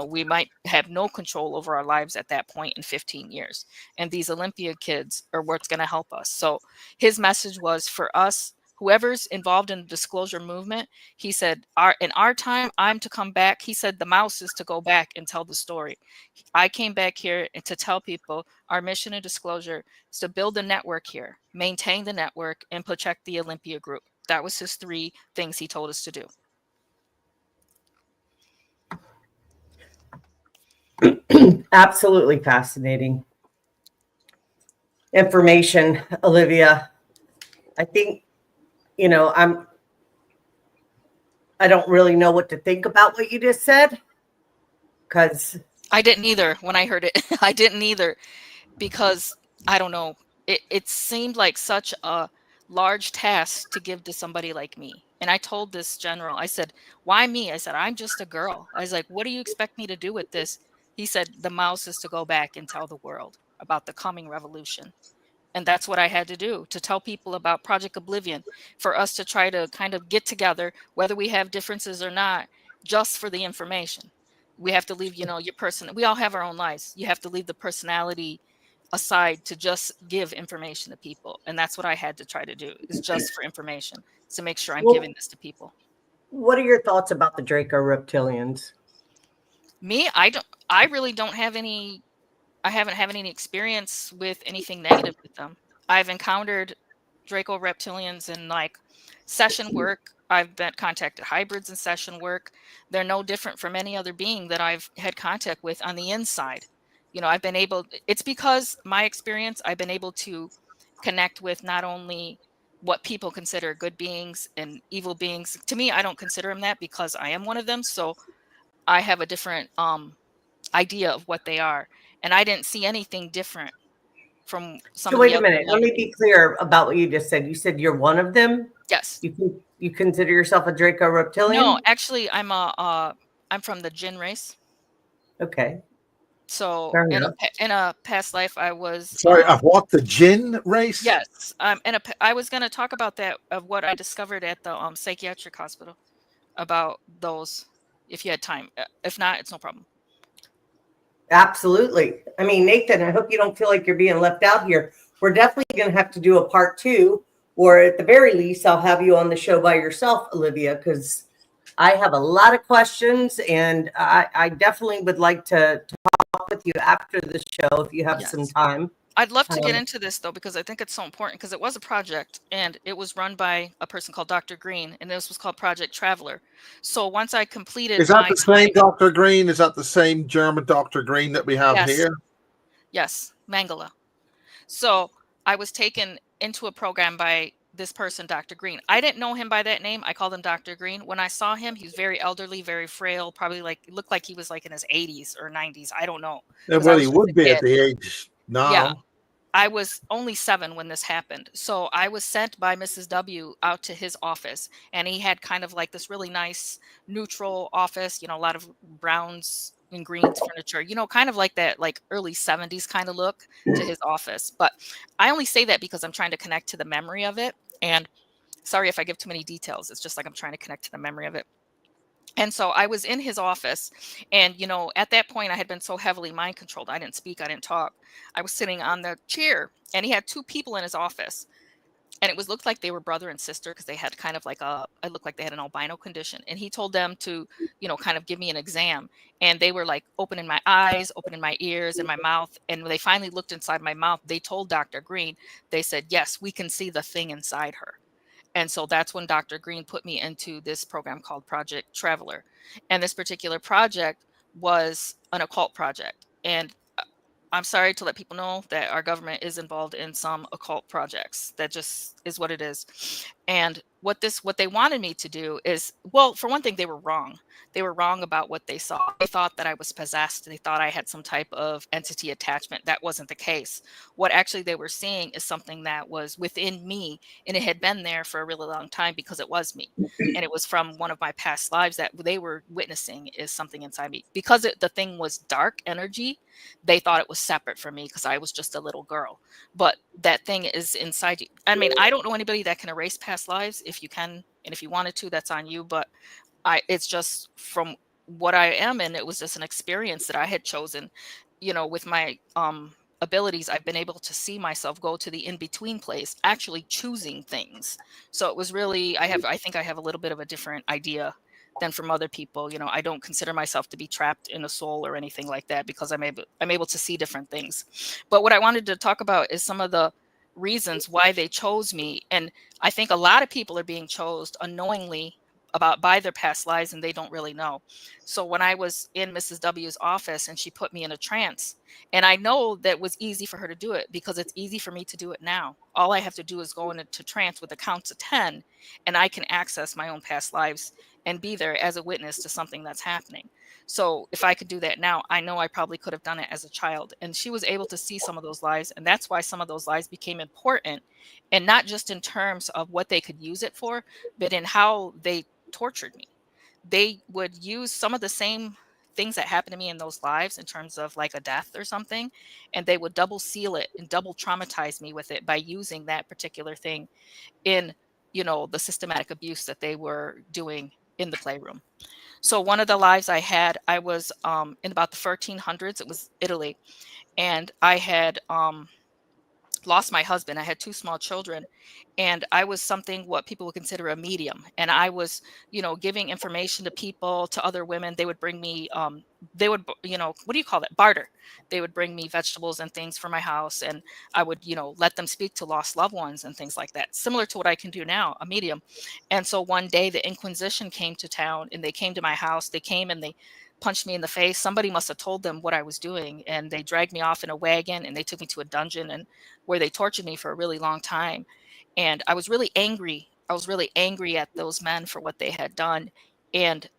We might have no control over our lives at that point in 15 years. And these Olympia kids are what's going to help us. So his message was for us, whoever's involved in the disclosure movement, he said, in our time, I'm to come back. He said the mouse is to go back and tell the story. I came back here to tell people our mission and disclosure is to build a network here, maintain the network, and protect the Olympia group. That was his 3 things he told us to do. Absolutely fascinating information, Olivia. I think, I don't really know what to think about what you just said, because I didn't either when I heard it. I didn't either, because I don't know. It seemed like such a large task to give to somebody like me. And I told this general, I said, why me? I said, I'm just a girl. I was like, what do you expect me to do with this? He said, the mouse is to go back and tell the world about the coming revolution. And that's what I had to do, to tell people about Project Oblivion, for us to try to kind of get together, whether we have differences or not, just for the information. We have to leave, your person. We all have our own lives. You have to leave the personality aside to just give information to people. And that's what I had to try to do, is just for information, to make sure I'm Well, giving this to people. what are your thoughts about the Draco reptilians? Me, I really don't have any, I haven't had any experience with anything negative with them. I've encountered Draco reptilians in like session work. I've been contacted hybrids in session work. They're no different from any other being that I've had contact with on the inside. You know, I've been able, it's because my experience, I've been able to connect with not only what people consider good beings and evil beings. To me, I don't consider them that because I am one of them. So I have a different idea of what they are. And I didn't see anything different from some So of the wait a other minute. Let lighter me be beings. clear about what you just said. You said you're one of them. Yes. You consider yourself a Draco reptilian? No, actually, I'm from the Jinn race. Okay. So Fair in enough. a past life, I was Sorry, of what, the Jinn race? yes. I was going to talk about that, of what I discovered at the psychiatric hospital about those. If you had time, if not, it's no problem. Absolutely. I mean, Nathan, I hope you don't feel like you're being left out here. We're definitely going to have to do a part 2, or at the very least, I'll have you on the show by yourself, Olivia, because I have a lot of questions, and I definitely would like to talk with you after the show if you have some Yes. time. I'd love to get into this though, because I think it's so important, because it was a project and it was run by a person called Dr. Green, and this was called Project Traveler. So once I completed Is that the same Dr. Green? Is that the same German Dr. Green that we have yes, here? yes, Mangala. So I was taken into a program by this person, Dr. Green. I didn't know him by that name. I called him Dr. Green. When I saw him, he was very elderly, very frail, probably like, looked like he was like in his 80s or 90s. I don't know. Yeah, 'Cause I well, was he just would a be at kid. the age now. Yeah. I was only 7 when this happened. So I was sent by Mrs. W out to his office, and he had kind of like this really nice neutral office, you know, a lot of browns and greens furniture, you know, kind of like that, like early 70s kind of look to his office. But I only say that because I'm trying to connect to the memory of it. And sorry if I give too many details. It's just like I'm trying to connect to the memory of it. And so I was in his office, and, you know, at that point I had been so heavily mind controlled. I didn't speak, I didn't talk. I was sitting on the chair, and he had 2 people in his office, and it was looked like they were brother and sister, because they had kind of like it looked like they had an albino condition. And he told them to, you know, kind of give me an exam. And they were like opening my eyes, opening my ears and my mouth. And when they finally looked inside my mouth, they told Dr. Green, they said, yes, we can see the thing inside her. And so that's when Dr. Green put me into this program called Project Traveler. And this particular project was an occult project. And I'm sorry to let people know that our government is involved in some occult projects. That just is what it is. And what they wanted me to do is, well, for one thing, they were wrong. They were wrong about what they saw. They thought that I was possessed. They thought I had some type of entity attachment. That wasn't the case. What actually they were seeing is something that was within me, and it had been there for a really long time, because it was me. And it was from one of my past lives that they were witnessing is something inside me. Because the thing was dark energy, they thought it was separate from me because I was just a little girl. But that thing is inside you. I mean, I don't know anybody that can erase past lives. If you can, and if you wanted to, that's on you. But it's just from what I am, and it was just an experience that I had chosen. You know, with my abilities, I've been able to see myself go to the in-between place, actually choosing things. So it was really, I think I have a little bit of a different idea than from other people. You know, I don't consider myself to be trapped in a soul or anything like that, because I'm able to see different things. But what I wanted to talk about is some of the reasons why they chose me. And I think a lot of people are being chosen unknowingly by their past lives, and they don't really know. So when I was in Mrs. W's office and she put me in a trance, and I know that was easy for her to do it, because it's easy for me to do it now. All I have to do is go into trance with the count to 10, and I can access my own past lives and be there as a witness to something that's happening. So if I could do that now, I know I probably could have done it as a child. And she was able to see some of those lies. And that's why some of those lies became important, and not just in terms of what they could use it for, but in how they tortured me. They would use some of the same things that happened to me in those lives in terms of like a death or something, and they would double seal it and double traumatize me with it by using that particular thing in, you know, the systematic abuse that they were doing in the playroom. So one of the lives I had, I was in about the 1300s. It was Italy, and I had lost my husband. I had two small children, and I was something what people would consider a medium. And I was, giving information to people, to other women. They would bring me, what do you call that? Barter. They would bring me vegetables and things for my house, and I would, let them speak to lost loved ones and things like that, similar to what I can do now, a medium. And so one day the Inquisition came to town, and they came to my house. They came and they punched me in the face. Somebody must have told them what I was doing, and they dragged me off in a wagon, and they took me to a dungeon, and where they tortured me for a really long time. And I was really angry. I was really angry at those men for what they had done. And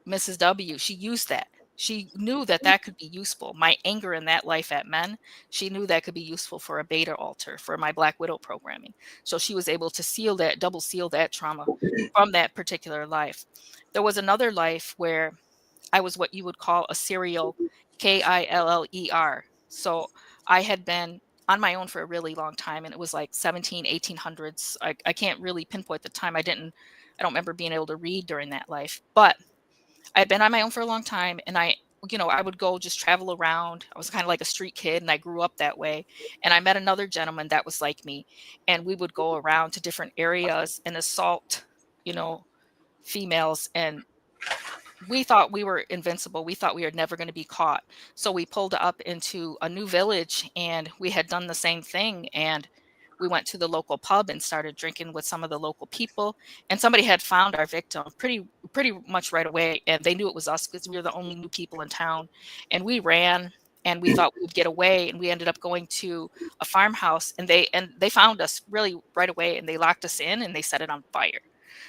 Mrs. W, she used that. She knew that that could be useful. My anger in that life at men, she knew that could be useful for a beta altar, for my Black Widow programming. So she was able to seal that, double seal that trauma from that particular life. There was another life where I was what you would call a serial, Killer. So I had been on my own for a really long time, and it was like 1800s. I can't really pinpoint the time. I don't remember being able to read during that life, but I had been on my own for a long time, and I would go just travel around. I was kind of like a street kid, and I grew up that way. And I met another gentleman that was like me, and we would go around to different areas and assault, females. And we thought we were invincible. We thought we were never going to be caught. So we pulled up into a new village, and we had done the same thing. And we went to the local pub and started drinking with some of the local people. And somebody had found our victim pretty much right away. And they knew it was us because we were the only new people in town. And we ran, and we thought we would get away. And we ended up going to a farmhouse, and they found us really right away, and they locked us in, and they set it on fire.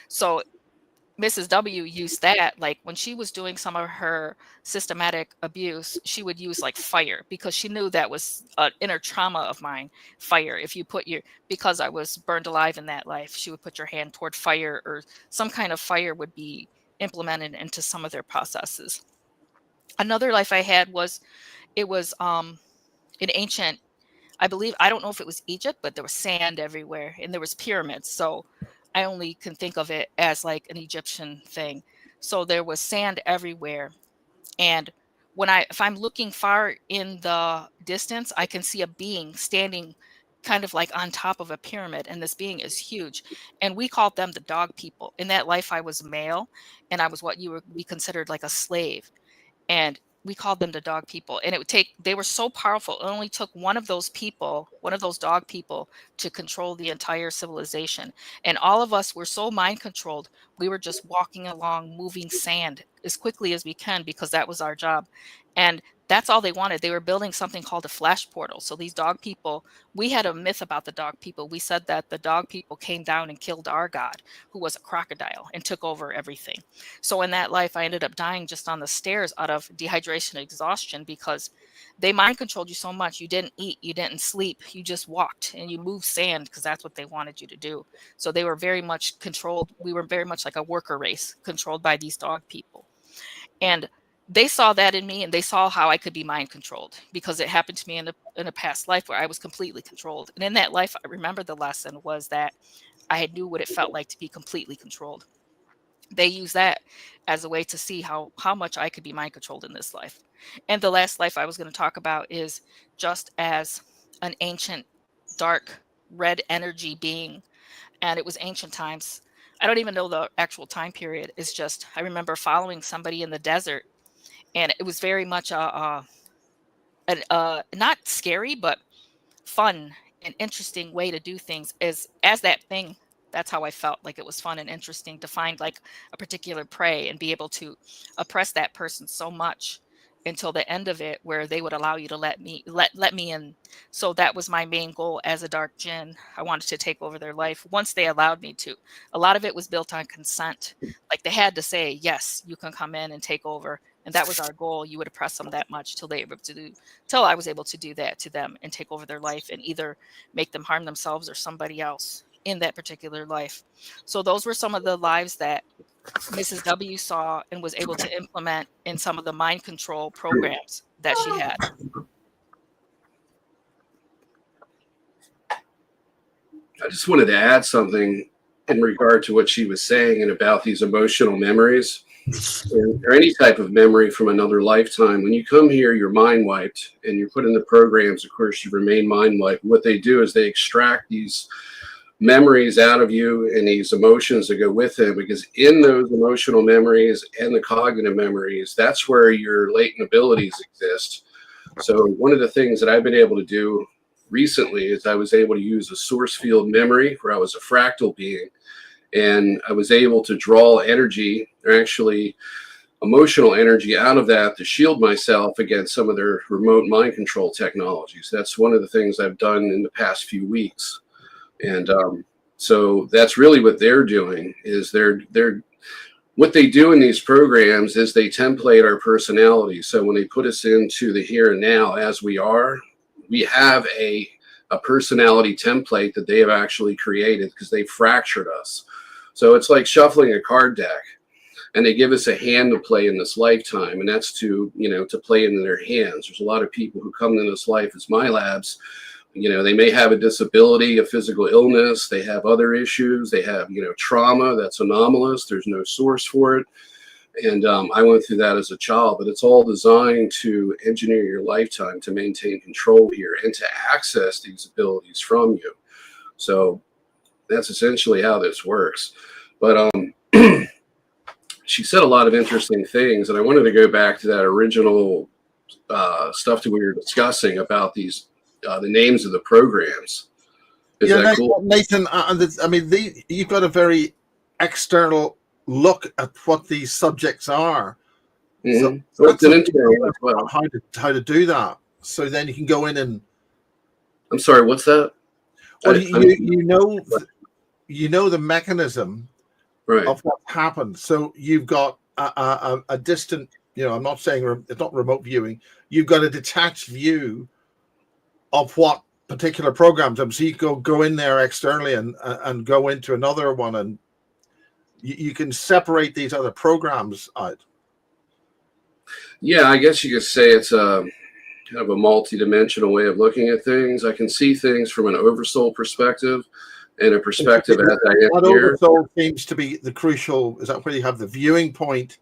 So Mrs. W used that, like when she was doing some of her systematic abuse, she would use like fire, because she knew that was an inner trauma of mine. Fire. If you put because I was burned alive in that life, she would put your hand toward fire, or some kind of fire would be implemented into some of their processes. Another life I had was, it was an ancient, I believe, I don't know if it was Egypt, but there was sand everywhere, and there was pyramids. So I only can think of it as like an Egyptian thing. So there was sand everywhere. And if I'm looking far in the distance, I can see a being standing kind of like on top of a pyramid. And this being is huge. And we called them the dog people. In that life, I was male, and I was what you would be considered like a slave. And we called them the dog people. And they were so powerful. It only took one of those dog people, to control the entire civilization. And all of us were so mind controlled. We were just walking along, moving sand as quickly as we can, because that was our job. And that's all they wanted. They were building something called a flash portal. So these dog people, we had a myth about the dog people. We said that the dog people came down and killed our god, who was a crocodile, and took over everything. So in that life, I ended up dying just on the stairs out of dehydration and exhaustion, because they mind controlled you so much. You didn't eat, you didn't sleep, you just walked, and you moved sand because that's what they wanted you to do. So they were very much controlled. We were very much like a worker race, controlled by these dog people. And they saw that in me, and they saw how I could be mind controlled, because it happened to me in a past life where I was completely controlled. And in that life, I remember the lesson was that I had knew what it felt like to be completely controlled. They use that as a way to see how much I could be mind controlled in this life. And the last life I was going to talk about is just as an ancient, dark, red energy being. And it was ancient times. I don't even know the actual time period. It's just, I remember following somebody in the desert, and it was very much not scary, but fun and interesting way to do things. As that thing, that's how I felt. Like it was fun and interesting to find like a particular prey and be able to oppress that person so much until the end of it, where they would allow you to let me in. So that was my main goal as a dark djinn. I wanted to take over their life once they allowed me to. A lot of it was built on consent. Like they had to say, yes, you can come in and take over. And that was our goal. You would oppress them that much till I was able to do that to them and take over their life, and either make them harm themselves or somebody else in that particular life. So those were some of the lives that Mrs. W saw and was able to implement in some of the mind control programs that she had. I just wanted to add something in regard to what she was saying and about these emotional memories. or any type of memory from another lifetime. When you come here, you're mind wiped and you're put in the programs. Of course, you remain mind wiped. What they do is they extract these memories out of you and these emotions that go with them, because in those emotional memories and the cognitive memories, that's where your latent abilities exist. So one of the things that I've been able to do recently is I was able to use a source field memory where I was a fractal being, and I was able to draw energy, or actually emotional energy, out of that to shield myself against some of their remote mind control technologies. That's one of the things I've done in the past few weeks. And so that's really what they're doing, is they're what they do in these programs is they template our personality. So when they put us into the here and now as we are, we have a personality template that they have actually created because they fractured us. So it's like shuffling a card deck, and they give us a hand to play in this lifetime, and that's to play into their hands. There's a lot of people who come into this life as my labs. They may have a disability, a physical illness, they have other issues, they have, trauma that's anomalous, there's no source for it. And I went through that as a child, but it's all designed to engineer your lifetime to maintain control here and to access these abilities from you. So that's essentially how this works. But she said a lot of interesting things, and I wanted to go back to that original stuff that we were discussing about these the names of the programs. Is that cool? Nathan, you've got a very external look at what these subjects are. Mm-hmm. So that's an internal as well. How to do that. So then you can go in and. I'm sorry, what's that? Well, you know the mechanism, right, of what happened. So you've got a distant. I'm not saying it's not remote viewing. You've got a detached view of what particular programs. So you go in there externally and go into another one, and you can separate these other programs out. Yeah, I guess you could say it's a kind of a multi-dimensional way of looking at things. I can see things from an oversoul perspective and a perspective as I am that here. Oversoul seems to be the crucial. Is that where you have the viewing point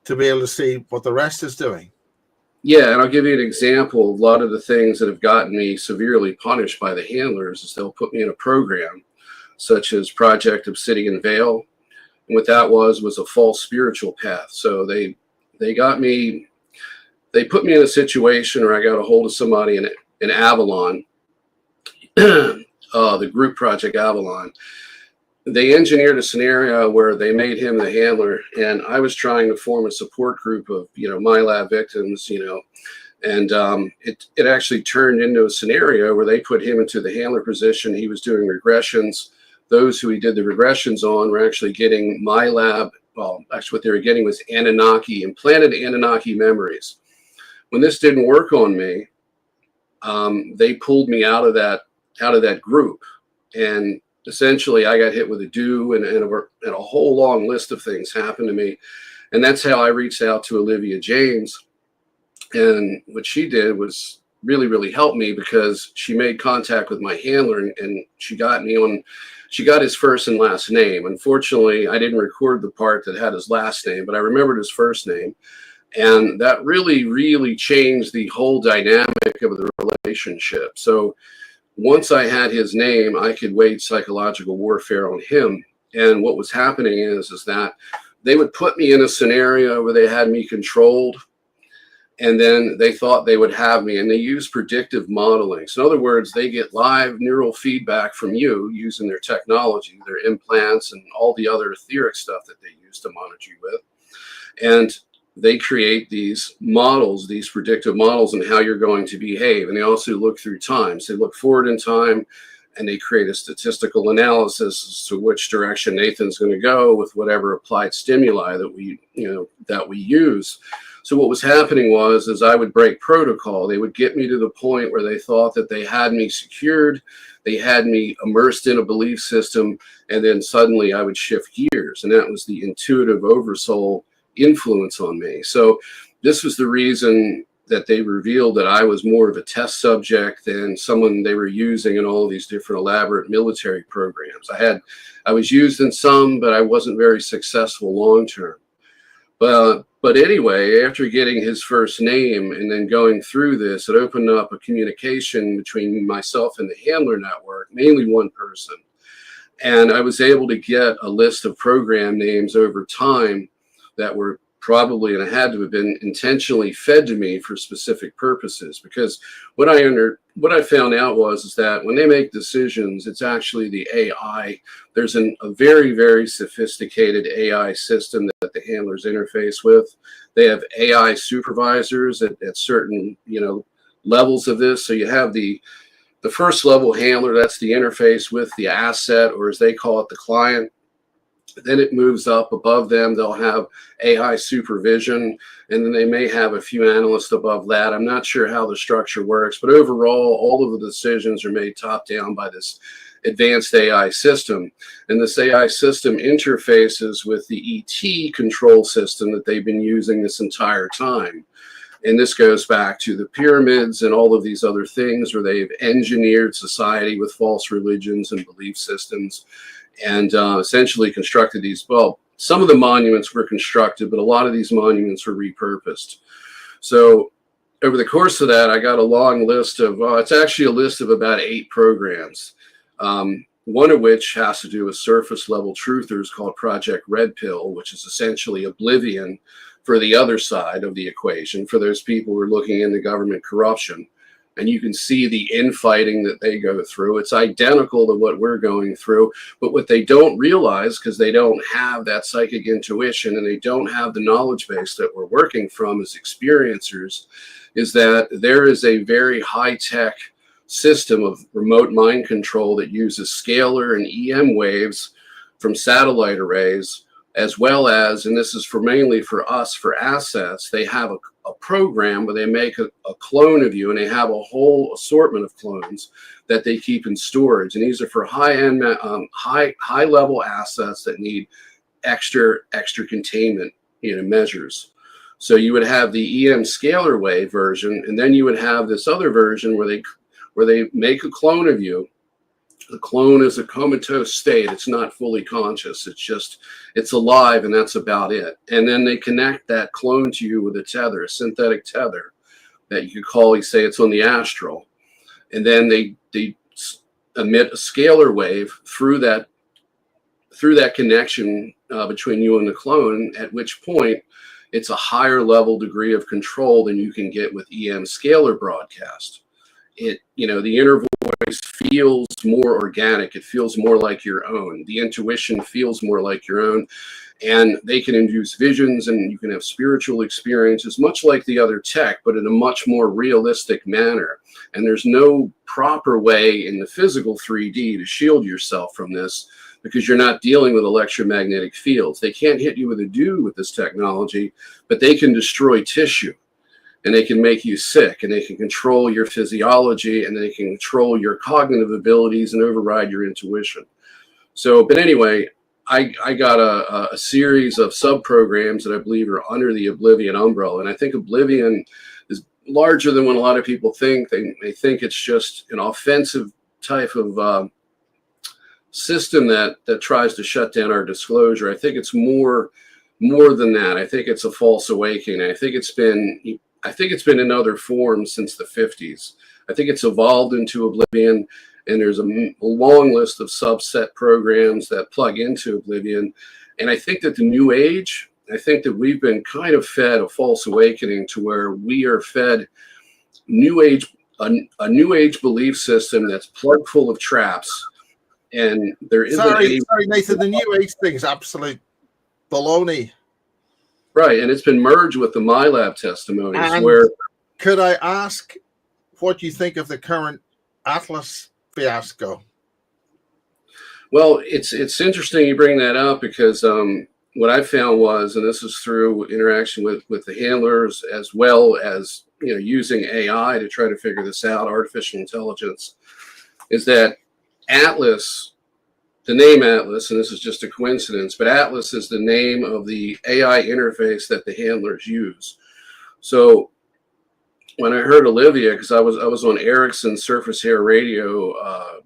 to be able to see what the rest is doing? Yeah, and I'll give you an example. A lot of the things that have gotten me severely punished by the handlers is they'll put me in a program such as Project Obsidian Veil. And what that was a false spiritual path. So they got me, they put me in a situation where I got a hold of somebody in Avalon, the group Project Avalon. They engineered a scenario where they made him the handler, and I was trying to form a support group of, my lab victims, and it actually turned into a scenario where they put him into the handler position. He was doing regressions. Those who he did the regressions on were actually getting my lab. Well, actually what they were getting was implanted Anunnaki memories. When this didn't work on me, they pulled me out of that group, and essentially I got hit with a due, and a whole long list of things happened to me. And that's how I reached out to Olivia James. And what she did was really, really help me, because she made contact with my handler, and she got his first and last name. Unfortunately, I didn't record the part that had his last name, but I remembered his first name. And that really, really changed the whole dynamic of the relationship. So once I had his name, I could wage psychological warfare on him. And what was happening is that they would put me in a scenario where they had me controlled, and then they thought they would have me, and they use predictive modeling. So in other words, they get live neural feedback from you using their technology, their implants, and all the other etheric stuff that they use to monitor you with. And they create these models, these predictive models, and how you're going to behave. And they also look through time. So they look forward in time, and they create a statistical analysis as to which direction Nathan's going to go with whatever applied stimuli that we use. So what was happening was, as I would break protocol, they would get me to the point where they thought that they had me secured, they had me immersed in a belief system, and then suddenly I would shift gears. And that was the intuitive oversoul influence on me. So this was the reason that they revealed that I was more of a test subject than someone they were using in all of these different elaborate military programs. I was used in some, but I wasn't very successful long term. But anyway, after getting his first name and then going through this, it opened up a communication between myself and the handler network, mainly one person. And I was able to get a list of program names over time that were probably, and it had to have been intentionally fed to me for specific purposes, because what I found out is that when they make decisions, it's actually the AI. There's a very, very sophisticated AI system that the handlers interface with. They have AI supervisors at certain, levels of this. So you have the first level handler, that's the interface with the asset, or as they call it, the client. Then it moves up above them. They'll have AI supervision, and then they may have a few analysts above that. I'm not sure how the structure works, but overall, all of the decisions are made top down by this advanced AI system. And this AI system interfaces with the ET control system that they've been using this entire time. And this goes back to the pyramids and all of these other things where they've engineered society with false religions and belief systems, and essentially constructed these. Well, some of the monuments were constructed, but a lot of these monuments were repurposed. So over the course of that, I got a long list of, it's actually a list of about 8 programs. One of which has to do with surface level truthers called Project Red Pill, which is essentially oblivion for the other side of the equation, for those people who are looking into government corruption. And you can see the infighting that they go through. It's identical to what we're going through. But what they don't realize, because they don't have that psychic intuition and they don't have the knowledge base that we're working from as experiencers, is that there is a very high-tech system of remote mind control that uses scalar and EM waves from satellite arrays, as well as, and this is mainly for us, for assets, they have a program where they make a clone of you, and they have a whole assortment of clones that they keep in storage. And these are for high-end, high-level assets that need extra containment, measures. So you would have the EM scalar wave version, and then you would have this other version where they make a clone of you. The clone is a comatose state. It's not fully conscious. It's alive, and that's about it. And then they connect that clone to you with a tether, a synthetic tether that you could say it's on the astral. And then they emit a scalar wave through that connection between you and the clone, at which point it's a higher level degree of control than you can get with EM scalar broadcast. The inner voice feels more organic. It feels more like your own. The intuition feels more like your own. And they can induce visions, and you can have spiritual experiences, much like the other tech, but in a much more realistic manner. And there's no proper way in the physical 3D to shield yourself from this, because you're not dealing with electromagnetic fields. They can't hit you with a dew with this technology, but they can destroy tissue. And they can make you sick, and they can control your physiology, and they can control your cognitive abilities and override your intuition. So, but anyway, I got a series of sub-programs that I believe are under the Oblivion umbrella. And I think Oblivion is larger than what a lot of people think. They think it's just an offensive type of system that tries to shut down our disclosure. I think it's more than that. I think it's a false awakening. I think it's been in other forms since the 50s. I think it's evolved into Oblivion, and there's a long list of subset programs that plug into Oblivion. And I think that the New Age, I think that we've been kind of fed a false awakening to where we are fed New Age, a New Age belief system that's plugged full of traps. And there isn't Sorry, Nathan, the New Age thing is absolute baloney. Right, and it's been merged with the MyLab testimonies. And where could I ask what you think of the current Atlas fiasco? Well, it's interesting you bring that up, because what I found was, and this is through interaction with the handlers, as well as using AI to try to figure this out, artificial intelligence, is that Atlas, the name Atlas, and this is just a coincidence, but Atlas is the name of the AI interface that the handlers use. So when I heard Olivia, because I was on Ericsson's Surface Air Radio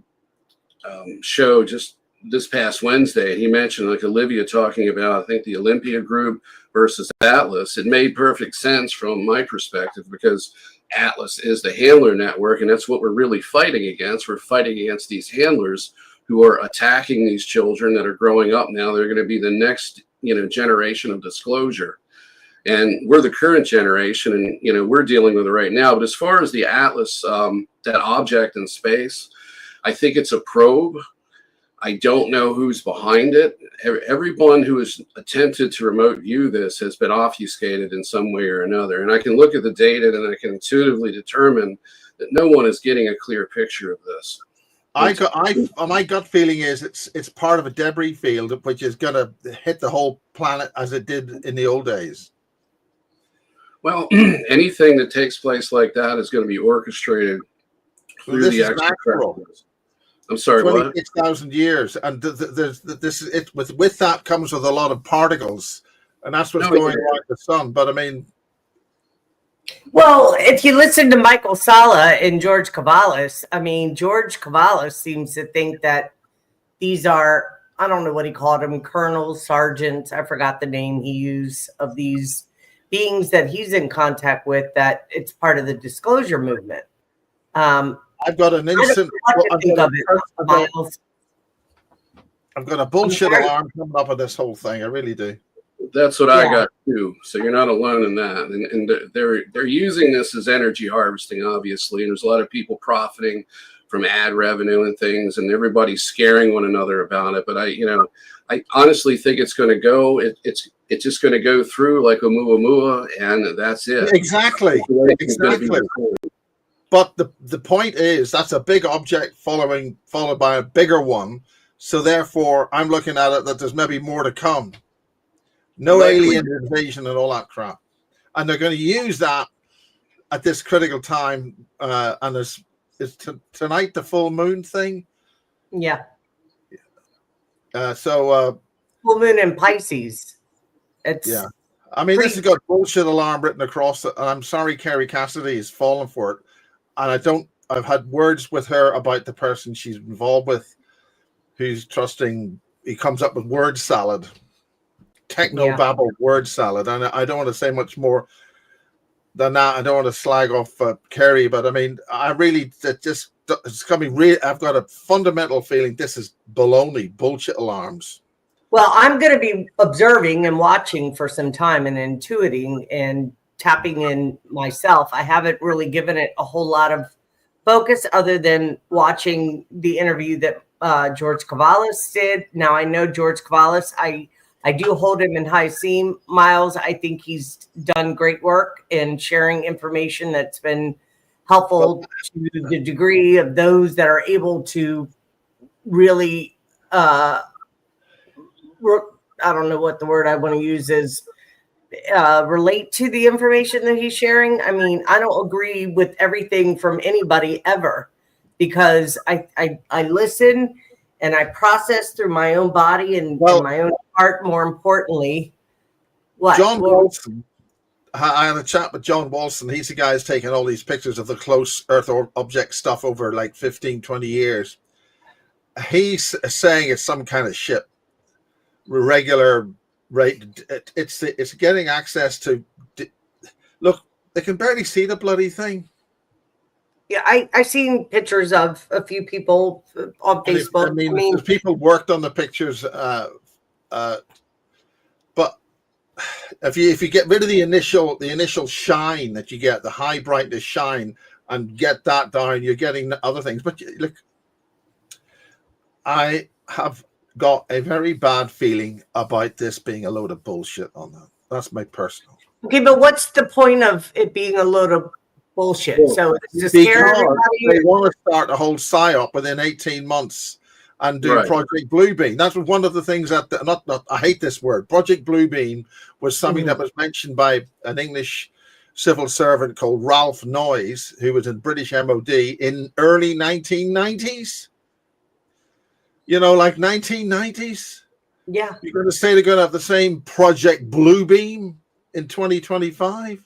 show just this past Wednesday, he mentioned like Olivia talking about, I think, the Olympia group versus Atlas. It made perfect sense from my perspective because Atlas is the handler network, and that's what we're really fighting against. We're fighting against these handlers who are attacking these children that are growing up now. They're going to be the next, generation of disclosure. And we're the current generation, and, we're dealing with it right now. But as far as the Atlas, that object in space, I think it's a probe. I don't know who's behind it. Everyone who has attempted to remote view this has been obfuscated in some way or another. And I can look at the data and I can intuitively determine that no one is getting a clear picture of this. My gut feeling is it's part of a debris field which is going to hit the whole planet as it did in the old days. Well, anything that takes place like that is going to be orchestrated through the extraterrestrials. I'm sorry, 26,000 years, and with that comes with a lot of particles, and that's what's going around the sun. But I mean, well, if you listen to Michael Salla and George Cavallis, George Cavallis seems to think that these are, I don't know what he called them, colonels, sergeants. I forgot the name he used of these beings that he's in contact with. That it's part of the disclosure movement. I've got an instant. I've got a bullshit alarm coming up with this whole thing. I really do. That's what I got too. So you're not alone in that. And they're using this as energy harvesting, obviously. And there's a lot of people profiting from ad revenue and things, and everybody's scaring one another about it. But I honestly think it's going to go. It's just going to go through like Oumuamua, and that's it. Exactly. But the point is that's a big object followed by a bigger one. So therefore, I'm looking at it that there's maybe more to come. No alien invasion and all that crap. And they're going to use that at this critical time. And is tonight the full moon thing? Yeah. Full moon in Pisces. This has got bullshit alarm written across it. And I'm sorry, Kerry Cassidy has fallen for it. And I've had words with her about the person she's involved with, who's trusting. He comes up with word salad, techno-babble word salad. And I don't want to say much more than that. I don't want to slag off Kerry, but I really, it's coming real. I've got a fundamental feeling this is baloney, bullshit alarms. Well, I'm going to be observing and watching for some time and intuiting and tapping in myself. I haven't really given it a whole lot of focus other than watching the interview that George Cavallis did. Now I know George Cavallis. I do hold him in high esteem, Miles. I think he's done great work in sharing information that's been helpful to the degree of those that are able to really, I don't know what the word I want to use is, relate to the information that he's sharing. I don't agree with everything from anybody ever, because I listen and I process through my own body and my own heart. More importantly, John Walston. I had a chat with John Walston. He's the guy who's taken all these pictures of the close Earth object stuff over like 15, 20 years. He's saying it's some kind of ship. Regular rate. It's getting access to. Look, they can barely see the bloody thing. Yeah, I seen pictures of a few people on Facebook. People worked on the pictures, but if you get rid of the initial shine that you get, the high brightness shine, and get that down, you're getting other things. But look, I have got a very bad feeling about this being a load of bullshit on that. That's my personal. Okay, but what's the point of it being a load of bullshit? So it's to scare everybody. They want to start a whole psyop within 18 months and do Project Bluebeam. That's one of the things that I hate this word. Project Bluebeam was something that was mentioned by an English civil servant called Ralph Noyes, who was in British MOD in early 1990s. Like 1990s. Yeah. You're going to say they're going to have the same Project Bluebeam in 2025?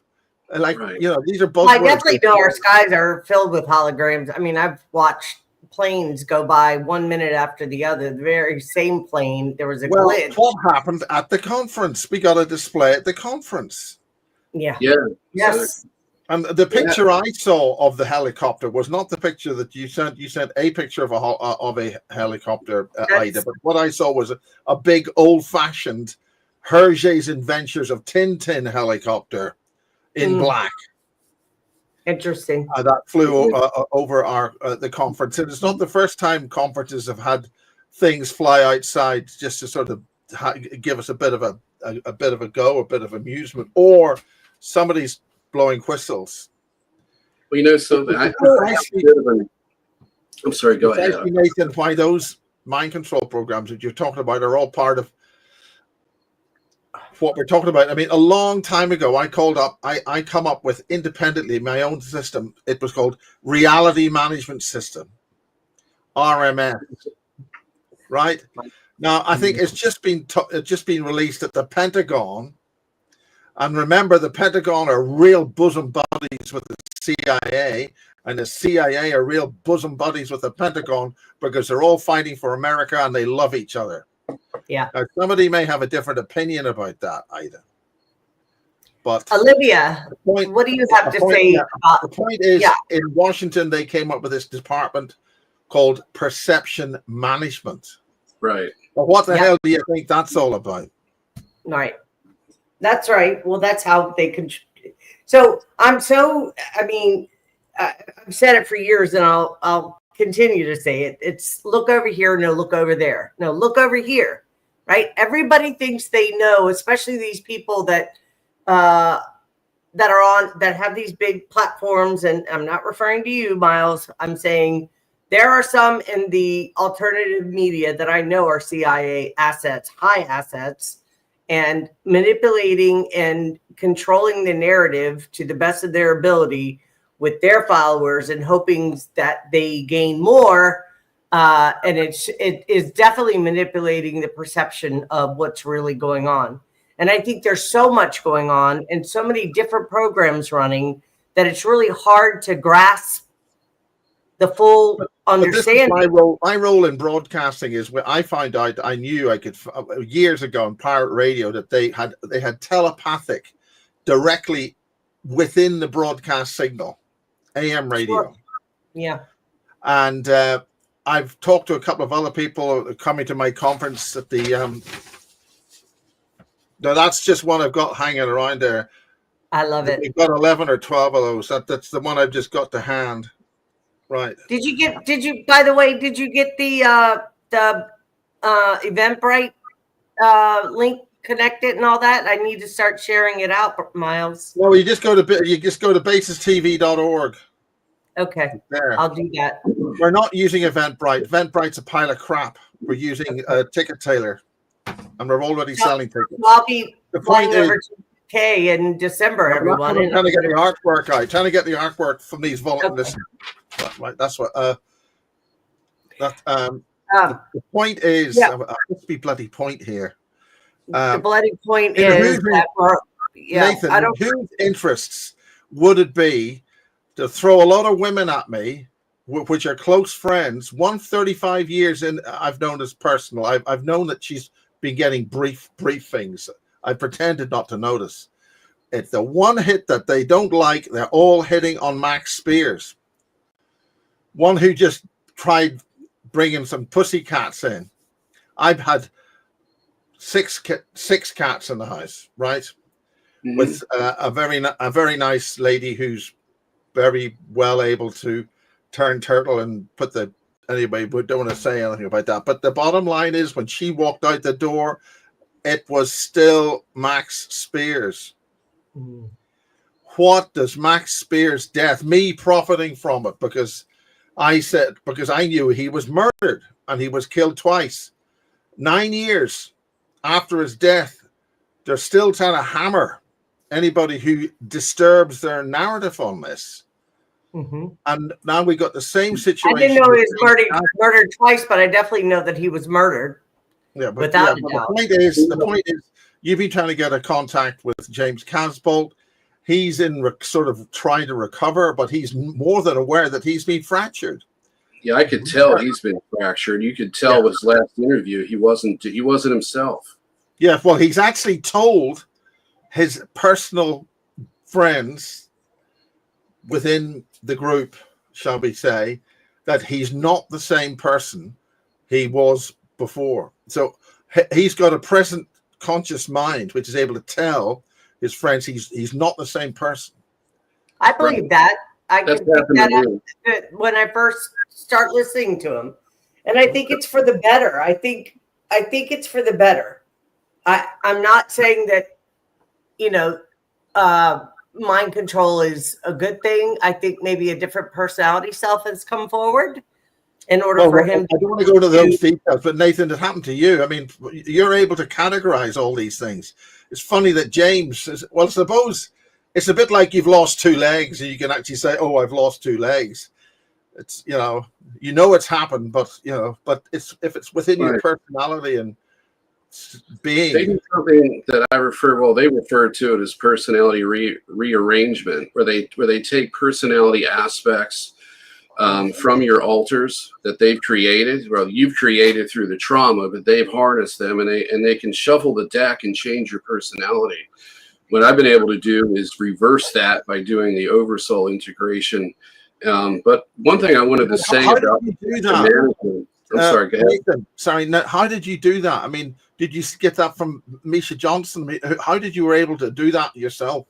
These are both. I definitely know our skies are filled with holograms. I've watched planes go by 1 minute after the other. The very same plane. There was a glitch. What happened at the conference? We got a display at the conference. Yeah. Yeah. Yes. And the picture I saw of the helicopter was not the picture that you sent. You sent a picture of a helicopter, Ida. But what I saw was a big old-fashioned Hergé's Adventures of Tintin helicopter in black. Interesting. That flew over the conference. And it's not the first time conferences have had things fly outside just to sort of give us a bit of a go, a bit of amusement, or somebody's blowing whistles. Well, you know something. I'm sorry. Go ahead, Nathan. Why those mind control programs that you're talking about are all part of what we're talking about. I mean, a long time ago, I come up with independently my own system. It was called Reality Management System, RMS. Right now, I think it's just been released at the Pentagon. And remember, the Pentagon are real bosom buddies with the CIA, and the CIA are real bosom buddies with the Pentagon because they're all fighting for America and they love each other. Yeah. Now, somebody may have a different opinion about that, Ida. But Olivia, what do you have to say about the point is, in Washington, they came up with this department called Perception Management. Right. But what the hell do you think that's all about? Right. That's right. Well, that's how they can. I've said it for years and I'll continue to say it. It's look over here. No, look over there. No, look over here. Right. Everybody thinks they know, especially these people that have these big platforms. And I'm not referring to you, Miles. I'm saying there are some in the alternative media that I know are CIA assets, high assets, and manipulating and controlling the narrative to the best of their ability with their followers and hoping that they gain more. And it is definitely manipulating the perception of what's really going on. And I think there's so much going on and so many different programs running that it's really hard to grasp the full understanding. My role in broadcasting is where I found out I knew I could years ago on pirate radio that they had telepathic directly within the broadcast signal, AM radio. Sure. Yeah. And I've talked to a couple of other people coming to my conference at the no, that's just one I've got hanging around there. I love it. We've got 11 or 12 of those. That's the one I've just got to hand. Right. Did you get the Eventbrite link connected and all that? I need to start sharing it out, Miles. No, you just go to basistv.org. Okay. There. I'll do that. We're not using Eventbrite. Eventbrite's a pile of crap. We're using Ticket Tailor. And we're already selling tickets. Well, I'll be the point over 2K in December, everyone. I'm trying to get the artwork out. Trying to get the artwork from these volunteers. Okay. Right, that's what. The point is, let's be bloody point here. The bloody point is that Nathan, whose interests would it be to throw a lot of women at me, which are close friends? 135 years in, I've known as personal. I've known that she's been getting briefings. I pretended not to notice. It's the one hit that they don't like. They're all hitting on Max Spears. One who just tried bringing some pussycats in. I've had six cats in the house, right? Mm-hmm. With a very nice lady who's very well able to turn turtle and put the. Anyway, we don't want to say anything about that. But the bottom line is, when she walked out the door, it was still Max Spears. Mm. What does Max Spears' death, me profiting from it, because I knew he was murdered and he was killed twice. 9 years after his death, they're still trying to hammer anybody who disturbs their narrative on this. Mm-hmm. And now we got the same situation. I didn't know he was murdered twice, but I definitely know that he was murdered. Yeah, but without a doubt. The point is, you've been trying to get a contact with James Casbolt. He's in sort of trying to recover, but he's more than aware that he's been fractured. Yeah, I could tell he's been fractured. You could tell with his last interview he wasn't himself. Yeah, well, he's actually told his personal friends within the group, shall we say, that he's not the same person he was before. So he's got a present conscious mind which is able to tell his friends he's not the same person. I believe that. I can pick that up when I first start listening to him, and I think it's for the better. I think it's for the better. I'm not saying that, mind control is a good thing. I think maybe a different personality self has come forward in order for him. I don't want to go into those details, but Nathan, it happened to you. I mean, you're able to categorize all these things. It's funny that James says, well, suppose it's a bit like you've lost 2 legs and you can actually say, oh, I've lost 2 legs. It's, it's happened, but it's, if it's within your personality and being. They do something that they refer to it as personality rearrangement, where they take personality aspects from your alters that they've created. Well, you've created through the trauma, but they've harnessed them, and they can shuffle the deck and change your personality. What I've been able to do is reverse that by doing the oversoul integration. But one thing I wanted to say about management. I'm sorry, go ahead. Nathan, sorry, how did you do that? I mean, did you get that from Misha Johnston? How did you were able to do that yourself?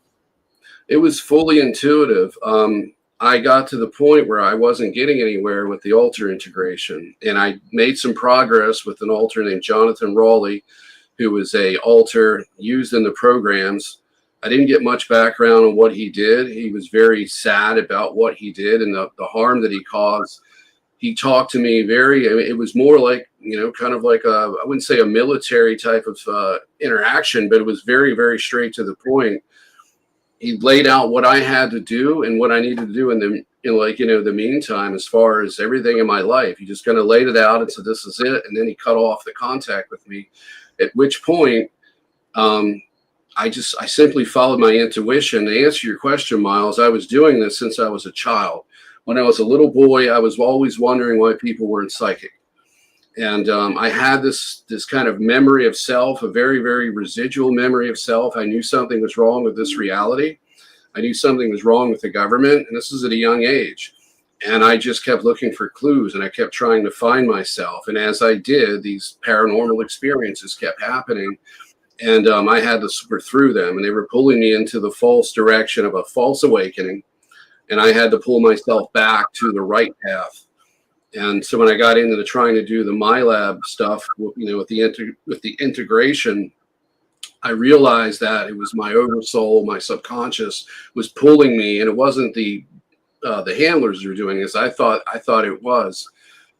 It was fully intuitive. I got to the point where I wasn't getting anywhere with the alter integration, and I made some progress with an alter named Jonathan Raleigh, who was a alter used in the programs. I didn't get much background on what he did. He was very sad about what he did and the harm that he caused. He talked to me it was more like, kind of like I wouldn't say a military type of interaction, but it was very, very straight to the point. He laid out what I had to do and what I needed to do in the meantime, as far as everything in my life. He just kind of laid it out and said, this is it. And then he cut off the contact with me, at which point, I simply followed my intuition. To answer your question, Miles, I was doing this since I was a child. When I was a little boy, I was always wondering why people weren't psychic. And I had this kind of memory of self, a very, very residual memory of self. I knew something was wrong with this reality. I knew something was wrong with the government, and this is at a young age. And I just kept looking for clues, and I kept trying to find myself. And as I did, these paranormal experiences kept happening. And I had to sort through them, and they were pulling me into the false direction of a false awakening. And I had to pull myself back to the right path. And so when I got into trying to do the MyLab stuff, with the integration, I realized that it was my oversoul, my subconscious was pulling me, and it wasn't the handlers were doing this. I thought it was.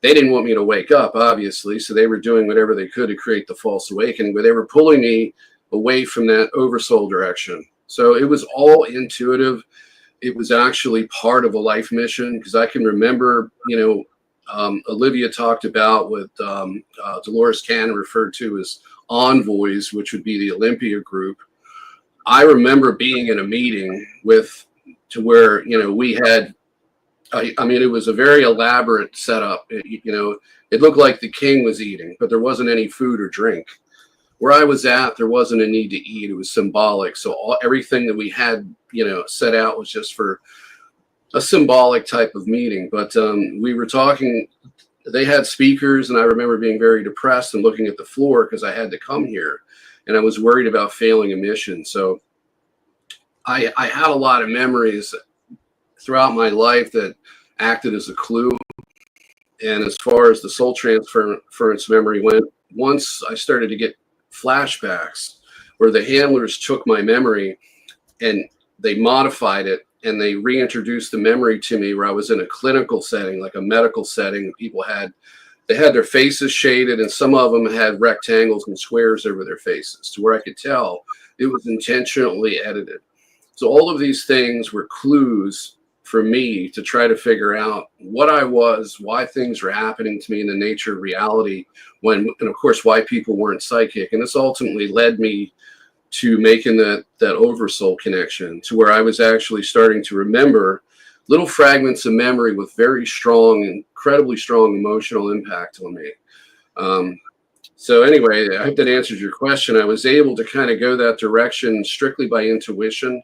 They didn't want me to wake up, obviously, so they were doing whatever they could to create the false awakening, but they were pulling me away from that oversoul direction. So it was all intuitive. It was actually part of a life mission, because I can remember, Olivia talked about what Dolores Cannon referred to as envoys, which would be the Olympia group. I remember being in a meeting to where we had, it was a very elaborate setup. It looked like the king was eating, but there wasn't any food or drink. Where I was at, there wasn't a need to eat. It was symbolic. So everything that we had, set out was just for a symbolic type of meeting. But we were talking, they had speakers, and I remember being very depressed and looking at the floor because I had to come here, and I was worried about failing a mission. So I had a lot of memories throughout my life that acted as a clue. And as far as the soul transference memory went, once I started to get flashbacks where the handlers took my memory and they modified it, and they reintroduced the memory to me where I was in a clinical setting, like a medical setting. People had their faces shaded, and some of them had rectangles and squares over their faces, to where I could tell it was intentionally edited. So all of these things were clues for me to try to figure out what I was, why things were happening to me in the nature of reality, and of course, why people weren't psychic. And this ultimately led me to making that oversoul connection, to where I was actually starting to remember little fragments of memory with very strong, incredibly strong emotional impact on me. So anyway, I hope that answers your question. I was able to kind of go that direction strictly by intuition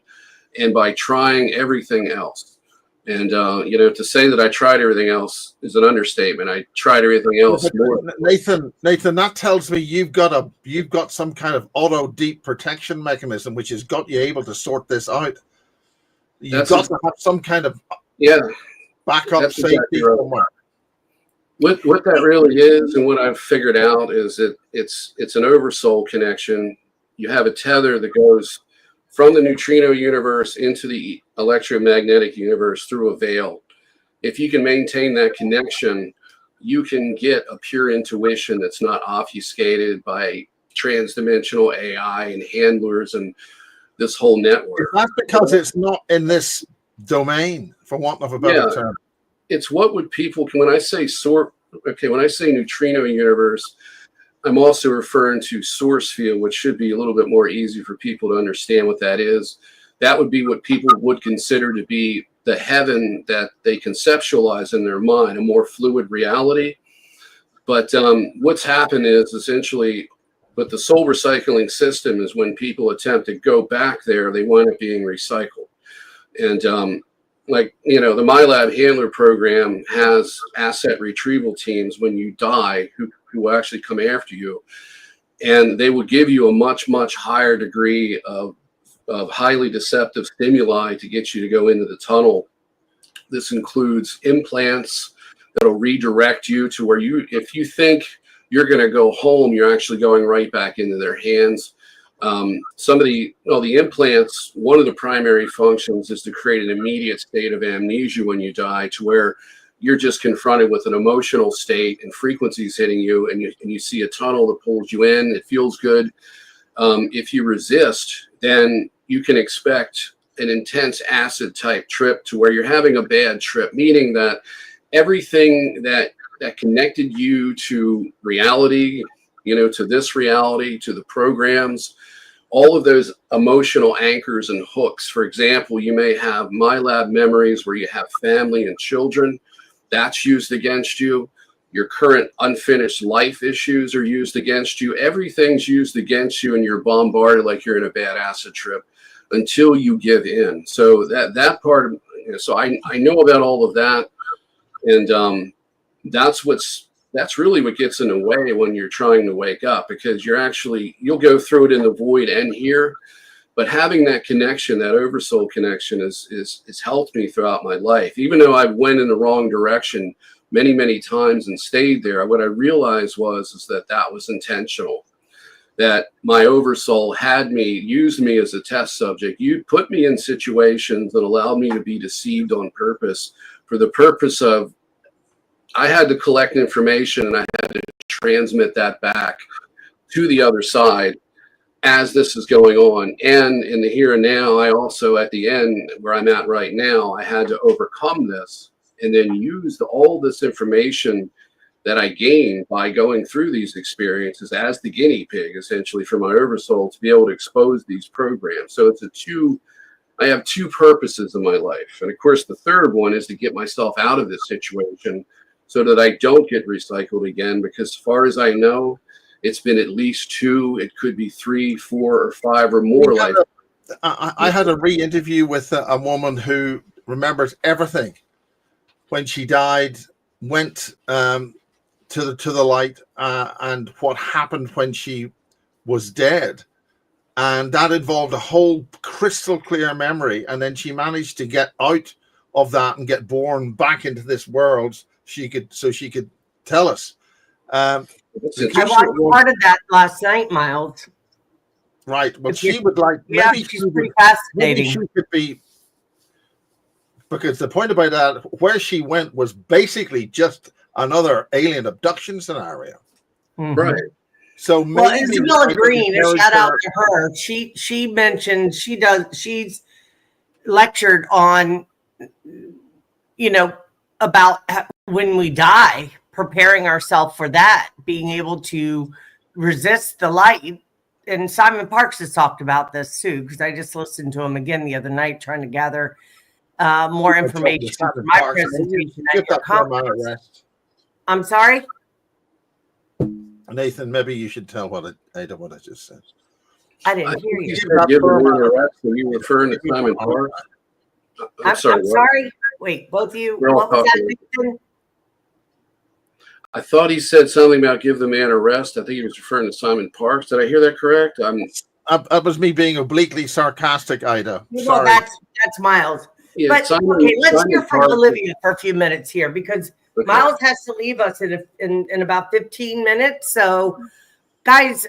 and by trying everything else. And, to say that I tried everything else is an understatement. I tried everything else more. Nathan, that tells me you've got some kind of auto deep protection mechanism, which has got you able to sort this out. You've got to have some kind of backup safety. Exactly right. What that really is, and what I've figured out, is that it's an oversoul connection. You have a tether that goes from the neutrino universe into the electromagnetic universe through a veil. If you can maintain that connection, you can get a pure intuition that's not obfuscated by transdimensional AI and handlers and this whole network. That's because it's not in this domain, for want of a better term. It's what would people, when I say neutrino universe, I'm also referring to source field, which should be a little bit more easy for people to understand what that is. That would be what people would consider to be the heaven that they conceptualize in their mind, a more fluid reality. But what's happened is essentially, with the soul recycling system, is when people attempt to go back there, they wind up being recycled. And the MyLab Handler program has asset retrieval teams when you die who will actually come after you. And they will give you a much, much higher degree of highly deceptive stimuli to get you to go into the tunnel. This includes implants that'll redirect you to where if you think you're going to go home, you're actually going right back into their hands. Some of the implants, one of the primary functions is to create an immediate state of amnesia when you die, to where you're just confronted with an emotional state and frequencies hitting you, and you see a tunnel that pulls you in. It feels good. If you resist, then you can expect an intense acid type trip, to where you're having a bad trip, meaning that everything that connected you to reality, to this reality, to the programs, all of those emotional anchors and hooks. For example, you may have MyLab memories where you have family and children. That's used against you. Your current unfinished life issues are used against you. Everything's used against you, and you're bombarded like you're in a bad acid trip until you give in. So that part of, so I know about all of that. And that's really what gets in the way when you're trying to wake up, because you'll go through it in the void and here, but having that connection, that oversoul connection is helped me throughout my life. Even though I went in the wrong direction many, many times and stayed there, what I realized was that was intentional, that my oversoul used me as a test subject. You put me in situations that allowed me to be deceived on purpose, for the purpose of, I had to collect information and I had to transmit that back to the other side as this is going on. And in the here and now, I also, at the end where I'm at right now, I had to overcome this and then use all this information that I gained by going through these experiences as the guinea pig, essentially, for my oversoul to be able to expose these programs. So I have two purposes in my life. And of course, the third one is to get myself out of this situation so that I don't get recycled again, because as far as I know, it's been at least 2, it could be 3, 4, or 5 or more. I had a re-interview with a woman who remembers everything. When she died, went to the light, and what happened when she was dead. And that involved a whole crystal clear memory. And then she managed to get out of that and get born back into this world. She could tell us. I watched part of that last night, Miles. Right. Well, she would like, maybe she's pretty fascinating. Maybe she could be, because the point about that, where she went was basically just another alien abduction scenario. Mm-hmm. Right. So Isabella Green, a shout out to her. She mentioned she's lectured on, about when we die, preparing ourselves for that, being able to resist the light. And Simon Parks has talked about this too, because I just listened to him again the other night, trying to gather more information for my presentation at your conference. I'm sorry? Nathan, maybe you should tell what I just said. I didn't hear you. Give the man a rest. Are you referring to Simon Parks? I'm sorry. Wait, both of you. What was that, Nathan? I thought he said something about give the man a rest. I think he was referring to Simon Parks. Did I hear that correct? That was me being obliquely sarcastic, Ida. Well, sorry. That's Miles. Yeah, but Simon, okay, let's Simon hear from Parks. Olivia for a few minutes here because Miles has to leave us in about 15 minutes. So, guys,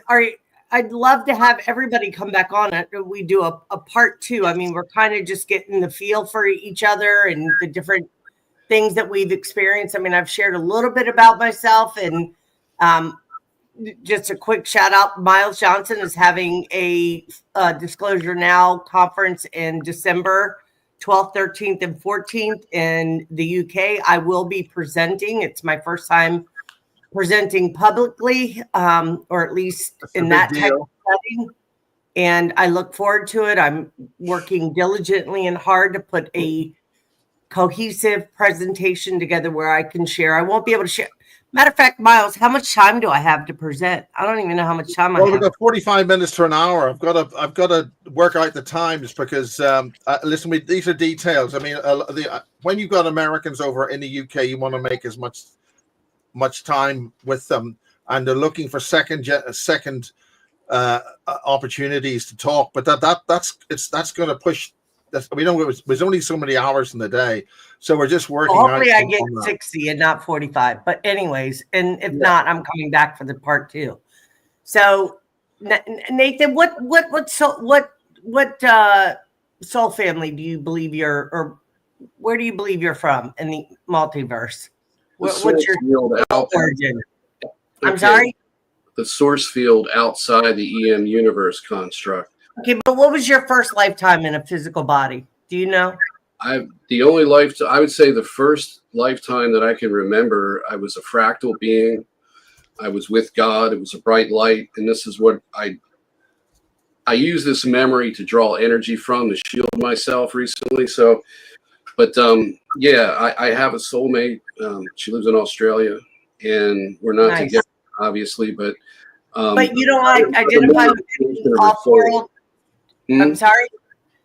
I'd love to have everybody come back on it. We do a part 2. I mean, we're kind of just getting the feel for each other and the different things that we've experienced. I mean, I've shared a little bit about myself, and just a quick shout out. Miles Johnston is having a Disclosure Now conference in December 12th, 13th, and 14th in the UK. I will be presenting. It's my first time presenting publicly, or at least in that type of setting. And I look forward to it. I'm working diligently and hard to put a cohesive presentation together where I can share. I won't be able to share. Matter of fact, Miles, how much time do I have to present? I don't even know how much time I have. We've got 45 minutes to an hour. I've got to work out the times because listen, these are details. I mean, when you've got Americans over in the UK, you want to make as much time with them, and they're looking for second opportunities to talk. But that's going to push. We know there's only so many hours in the day, so we're just working. Hopefully, I get 60 and not 45. But anyways, and if not, I'm coming back for the part 2. So, Nathan, what soul family do you believe you're, or where do you believe you're from in the multiverse? What's your origin? Okay. I'm sorry? The source field outside the EM universe construct. Okay, but what was your first lifetime in a physical body? Do you know? The only lifetime, I would say the first lifetime that I can remember, I was a fractal being. I was with God. It was a bright light. And this is what I use this memory to draw energy from to shield myself recently. So, but yeah, I have a soulmate. She lives in Australia, and we're not together, obviously, but you don't identify with any off-world. I'm sorry?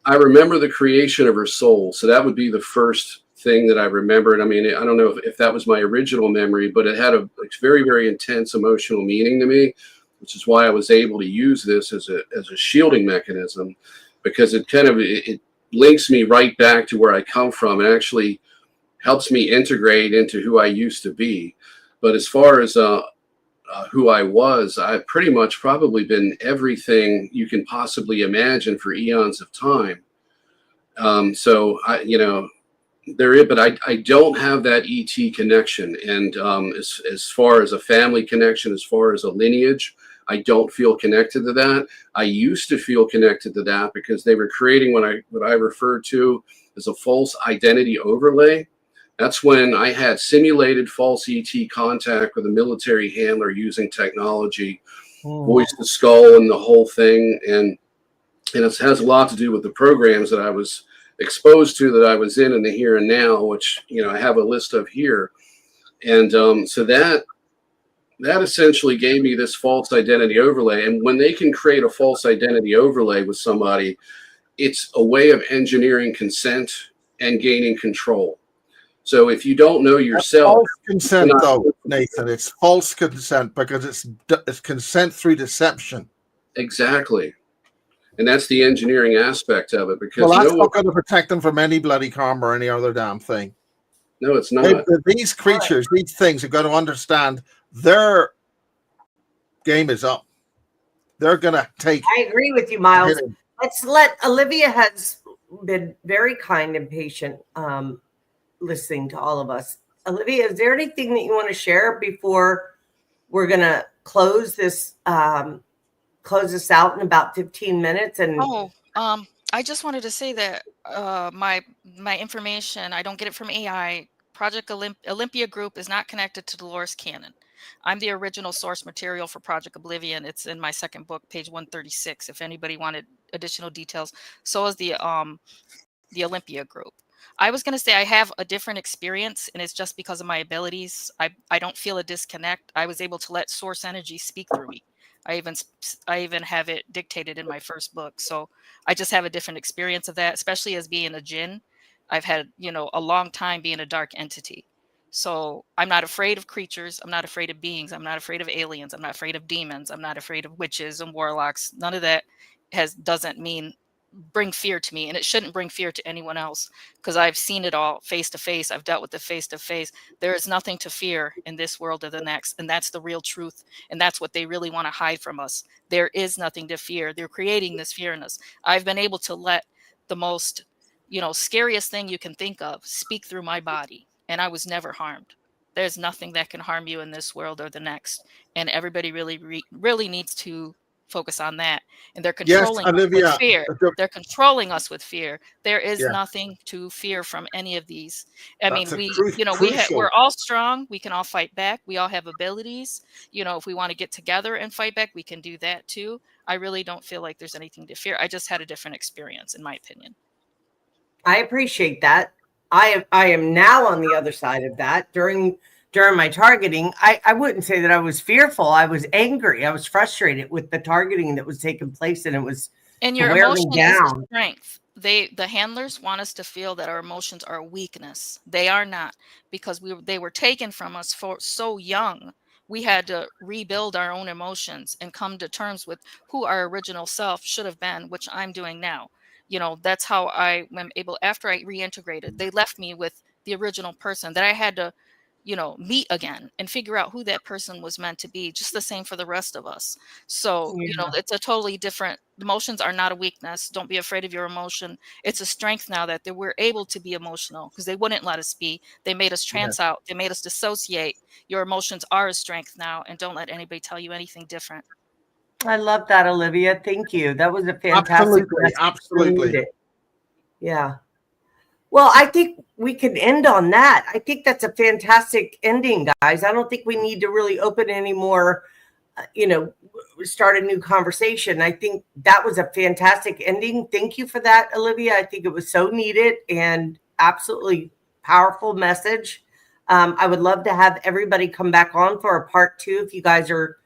I remember the creation of her soul. So that would be the first thing that I remembered. I mean, I don't know if that was my original memory, but it had a very, very intense emotional meaning to me, which is why I was able to use this as a shielding mechanism, because it links me right back to where I come from and actually helps me integrate into who I used to be. But as far as who I was, I've pretty much probably been everything you can possibly imagine for eons of time. So but I don't have that ET connection. And as far as a family connection, as far as a lineage, I don't feel connected to that. I used to feel connected to that because they were creating what I refer to as a false identity overlay. That's when I had simulated false ET contact with a military handler using technology, voice to skull and the whole thing. And it has a lot to do with the programs that I was exposed to, that I was in the here and now, which, I have a list of here. And so that essentially gave me this false identity overlay. And when they can create a false identity overlay with somebody, it's a way of engineering consent and gaining control. So if you don't know yourself, false consent, though, Nathan, it's false consent because it's consent through deception. Exactly, and that's the engineering aspect of it. Because that's not going to protect them from any bloody karma or any other damn thing. No, it's not. These creatures, these things, are going to understand their game is up. They're going to take. I agree with you, Miles. Let's let Olivia has been very kind and patient. Listening to all of us. Olivia, is there anything that you want to share before we're going to close this out in about 15 minutes? And I just wanted to say that my information, I don't get it from AI. Project Olympia Group is not connected to Dolores Cannon. I'm the original source material for Project Oblivion. It's in my second book, page 136, if anybody wanted additional details. So is the Olympia Group. I was going to say I have a different experience, and it's just because of my abilities. I don't feel a disconnect. I was able to let source energy speak through me. I even have it dictated in my first book. So I just have a different experience of that, especially as being a jinn. I've had, a long time being a dark entity. So I'm not afraid of creatures. I'm not afraid of beings. I'm not afraid of aliens. I'm not afraid of demons. I'm not afraid of witches and warlocks. None of that doesn't mean bring fear to me, and it shouldn't bring fear to anyone else, because I've seen it all face to face. I've dealt with it face to face. There is nothing to fear in this world or the next, and that's the real truth, and that's what they really want to hide from us. There is nothing to fear. They're creating this fear in us. I've been able to let the most scariest thing you can think of speak through my body, and I was never harmed. There's nothing that can harm you in this world or the next, and everybody really needs to focus on that. And they're Yes, controlling us with Olivia. fear. They're controlling us with fear. There is Yeah. nothing to fear from any of these. I That's mean, crucial. we're all strong. We can all fight back. We all have abilities. If we want to get together and fight back, we can do that too. I really don't feel like there's anything to fear. I just had a different experience, in my opinion. I appreciate that. I am now on the other side of that. During my targeting, I wouldn't say that I was fearful. I was angry. I was frustrated with the targeting that was taking place, and it was and your wear me emotion is a down. strength. The handlers want us to feel that our emotions are a weakness. They are not, because they were taken from us for so young. We had to rebuild our own emotions and come to terms with who our original self should have been, which I'm doing now. That's how I am able, after I reintegrated, they left me with the original person that I had to, meet again and figure out who that person was meant to be, just the same for the rest of us. So, Yeah. it's a totally different, emotions are not a weakness. Don't be afraid of your emotion. It's a strength now that we're able to be emotional, because they wouldn't let us be. They made us trance out. They made us dissociate. Your emotions are a strength now, and don't let anybody tell you anything different. I love that, Olivia. Thank you. That was a fantastic Absolutely, message. absolutely. Yeah. Well, I think we can end on that. I think that's a fantastic ending, guys. I don't think we need to really open any more, start a new conversation. I think that was a fantastic ending. Thank you for that, Olivia. I think it was so needed and absolutely powerful message. I would love to have everybody come back on for a part 2 if you guys are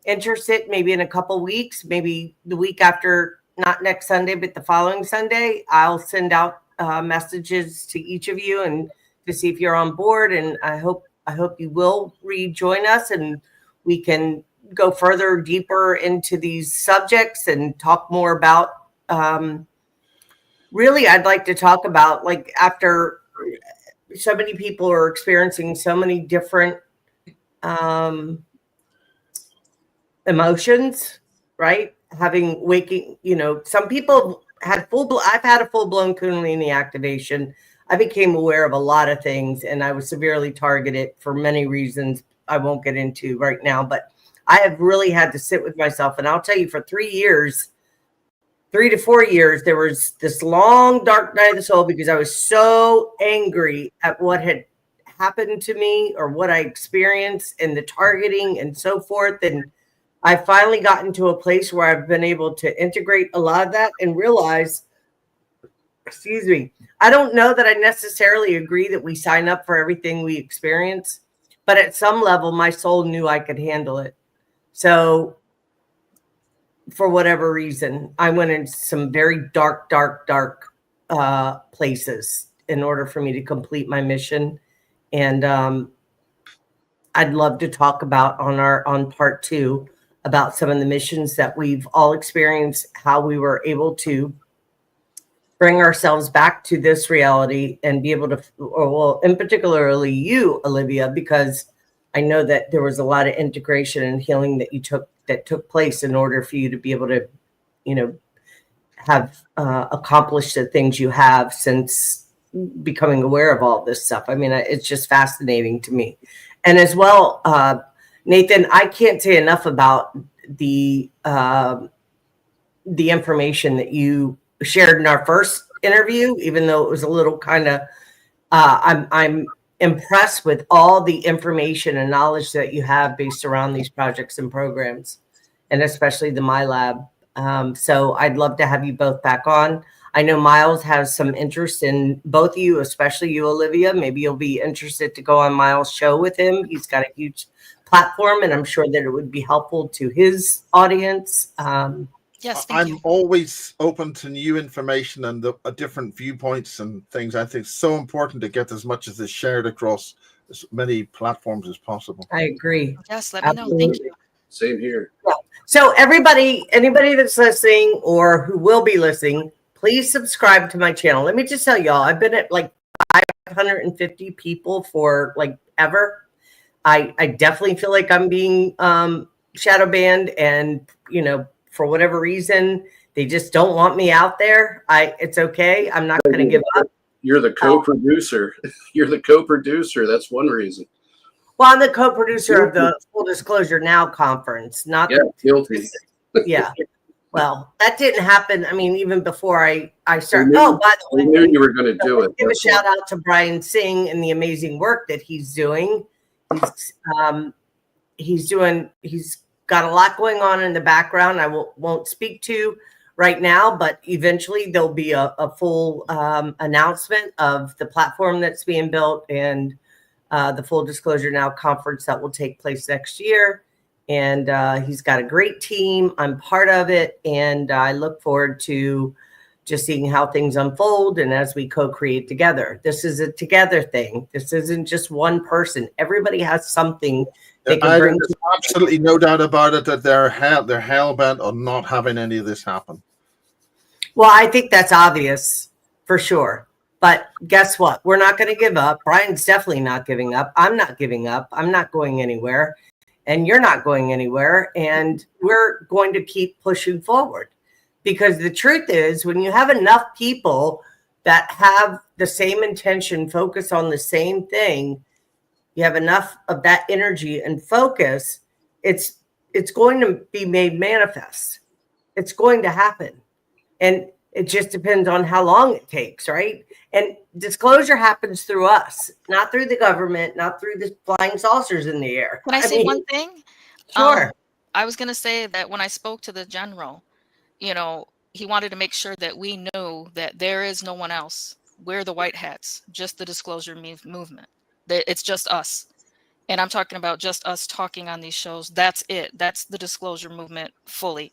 interested, maybe in a couple weeks, maybe the week after, not next Sunday, but the following Sunday. I'll send out messages to each of you and to see if you're on board. And I hope you will rejoin us, and we can go further, deeper into these subjects and talk more about. Really, I'd like to talk about, like, after so many people are experiencing so many different emotions, right? Some people had I've had a full-blown Kundalini activation. I became aware of a lot of things, and I was severely targeted for many reasons I won't get into right now, but I have really had to sit with myself. And I'll tell you, for 3 to 4 years, there was this long, dark night of the soul, because I was so angry at what had happened to me or what I experienced and the targeting and so forth. And I finally gotten to a place where I've been able to integrate a lot of that and realize, I don't know that I necessarily agree that we sign up for everything we experience, but at some level, my soul knew I could handle it. So for whatever reason, I went into some very dark places in order for me to complete my mission. And I'd love to talk about on part 2 about some of the missions that we've all experienced, how we were able to bring ourselves back to this reality and be able to, in particularly you, Olivia, because I know that there was a lot of integration and healing that took place in order for you to be able to, have accomplished the things you have since becoming aware of all this stuff. I mean, it's just fascinating to me. And as well, Nathan, I can't say enough about the information that you shared in our first interview, even though it was a little kind of, I'm impressed with all the information and knowledge that you have based around these projects and programs, and especially the MyLab. So I'd love to have you both back on. I know Miles has some interest in both of you, especially you, Olivia. Maybe you'll be interested to go on Miles' show with him. He's got a huge platform, and I'm sure that it would be helpful to his audience. Yes, thank you. I'm always open to new information and different viewpoints and things. I think it's so important to get as much as this shared across as many platforms as possible. I agree. Yes, let me know. Thank you. Same here. Yeah. So everybody, anybody that's listening or who will be listening, please subscribe to my channel. Let me just tell y'all, I've been at like 550 people for like ever. I definitely feel like I'm being shadow banned, and for whatever reason, they just don't want me out there. It's okay. I'm not going to give up. You're the co-producer. You're the co-producer. That's one reason. Well, I'm the co-producer of the Full Disclosure Now conference. Guilty. Yeah. Well, that didn't happen. I mean, even before I started. Oh, by the way, I knew you were going to do it. Give a shout out to Brian Singh and the amazing work that he's doing. He's got a lot going on in the background. I won't speak to right now, but eventually there'll be a full announcement of the platform that's being built and the Full Disclosure Now conference that will take place next year. And he's got a great team. I'm part of it, and I look forward to just seeing how things unfold and as we co-create together. This is a together thing. This isn't just one person. Everybody has something they can bring. There's absolutely no doubt about it that they're hell bent on not having any of this happen. Well, I think that's obvious for sure. But guess what? We're not going to give up. Brian's definitely not giving up. I'm not giving up. I'm not going anywhere. And you're not going anywhere. And we're going to keep pushing forward. Because the truth is, when you have enough people that have the same intention, focus on the same thing, you have enough of that energy and focus, it's going to be made manifest. It's going to happen. And it just depends on how long it takes, right? And disclosure happens through us, not through the government, not through the flying saucers in the air. Can I say one thing? Sure. I was going to say that when I spoke to the general, he wanted to make sure that we knew that there is no one else. We're the white hats, just the disclosure movement. It's just us. And I'm talking about just us talking on these shows. That's it. That's the disclosure movement fully.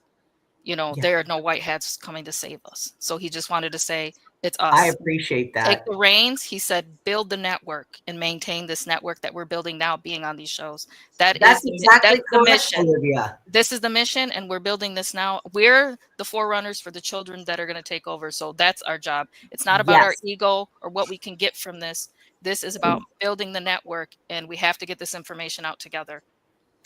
There are no white hats coming to save us. So he just wanted to say, it's us. I appreciate that. Take the reins. He said, build the network and maintain this network that we're building now, being on these shows. That's exactly the mission. Olivia. This is the mission, and we're building this now. We're the forerunners for the children that are going to take over. So that's our job. It's not about our ego or what we can get from this. This is about building the network, and we have to get this information out together.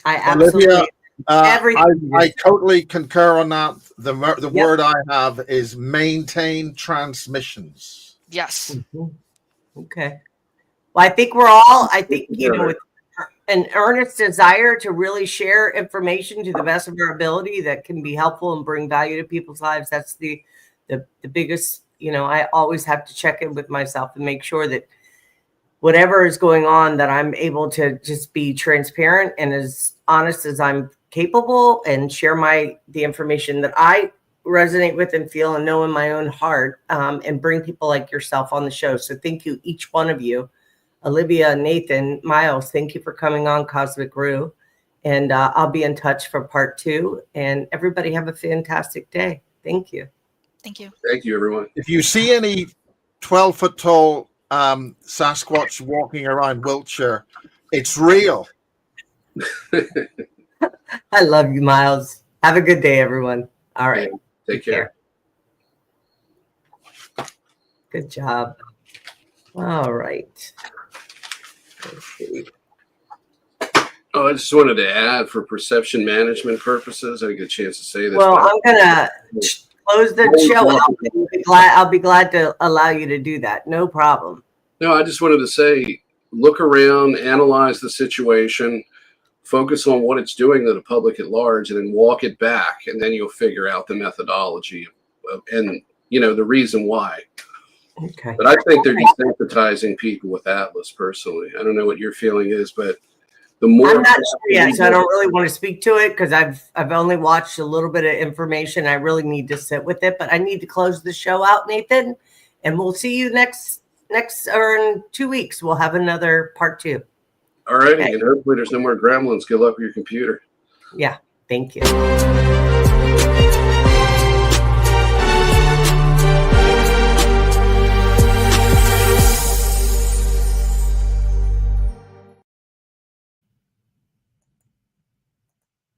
I absolutely. I totally concur on that. The word I have is maintain transmissions. Yes. Mm-hmm. Okay. Well, I think with an earnest desire to really share information to the best of our ability that can be helpful and bring value to people's lives. That's the biggest, I always have to check in with myself and make sure that whatever is going on, that I'm able to just be transparent and as honest as I'm capable and share the information that I resonate with and feel and know in my own heart, and bring people like yourself on the show. So thank you, each one of you. Olivia, Nathan, Miles, thank you for coming on Cosmic Ruh. And I'll be in touch for part 2. And everybody have a fantastic day. Thank you. Thank you. Thank you, everyone. If you see any 12-foot tall Sasquatch walking around Wiltshire, it's real. I love you, Miles. Have a good day, everyone. All right. Take care. Good job. All right. Let's see. Oh, I just wanted to add, for perception management purposes, I didn't get a chance to say this. Well, I'm going to close the show out. I'll be glad to allow you to do that. No problem. No, I just wanted to say, look around, analyze the situation, focus on what it's doing to the public at large, and then walk it back, and then you'll figure out the methodology and the reason why. Okay. But I think they're desensitizing people with Atlas personally. I don't know what your feeling is, but The more I'm not sure yet, so I don't really want to speak to it because I've only watched a little bit of information. I really need to sit with it, but I need to close the show out, Nathan, and we'll see you next or in 2 weeks. We'll have another part 2. All righty, and hopefully there's no more gremlins. Good luck with your computer. Yeah, thank you.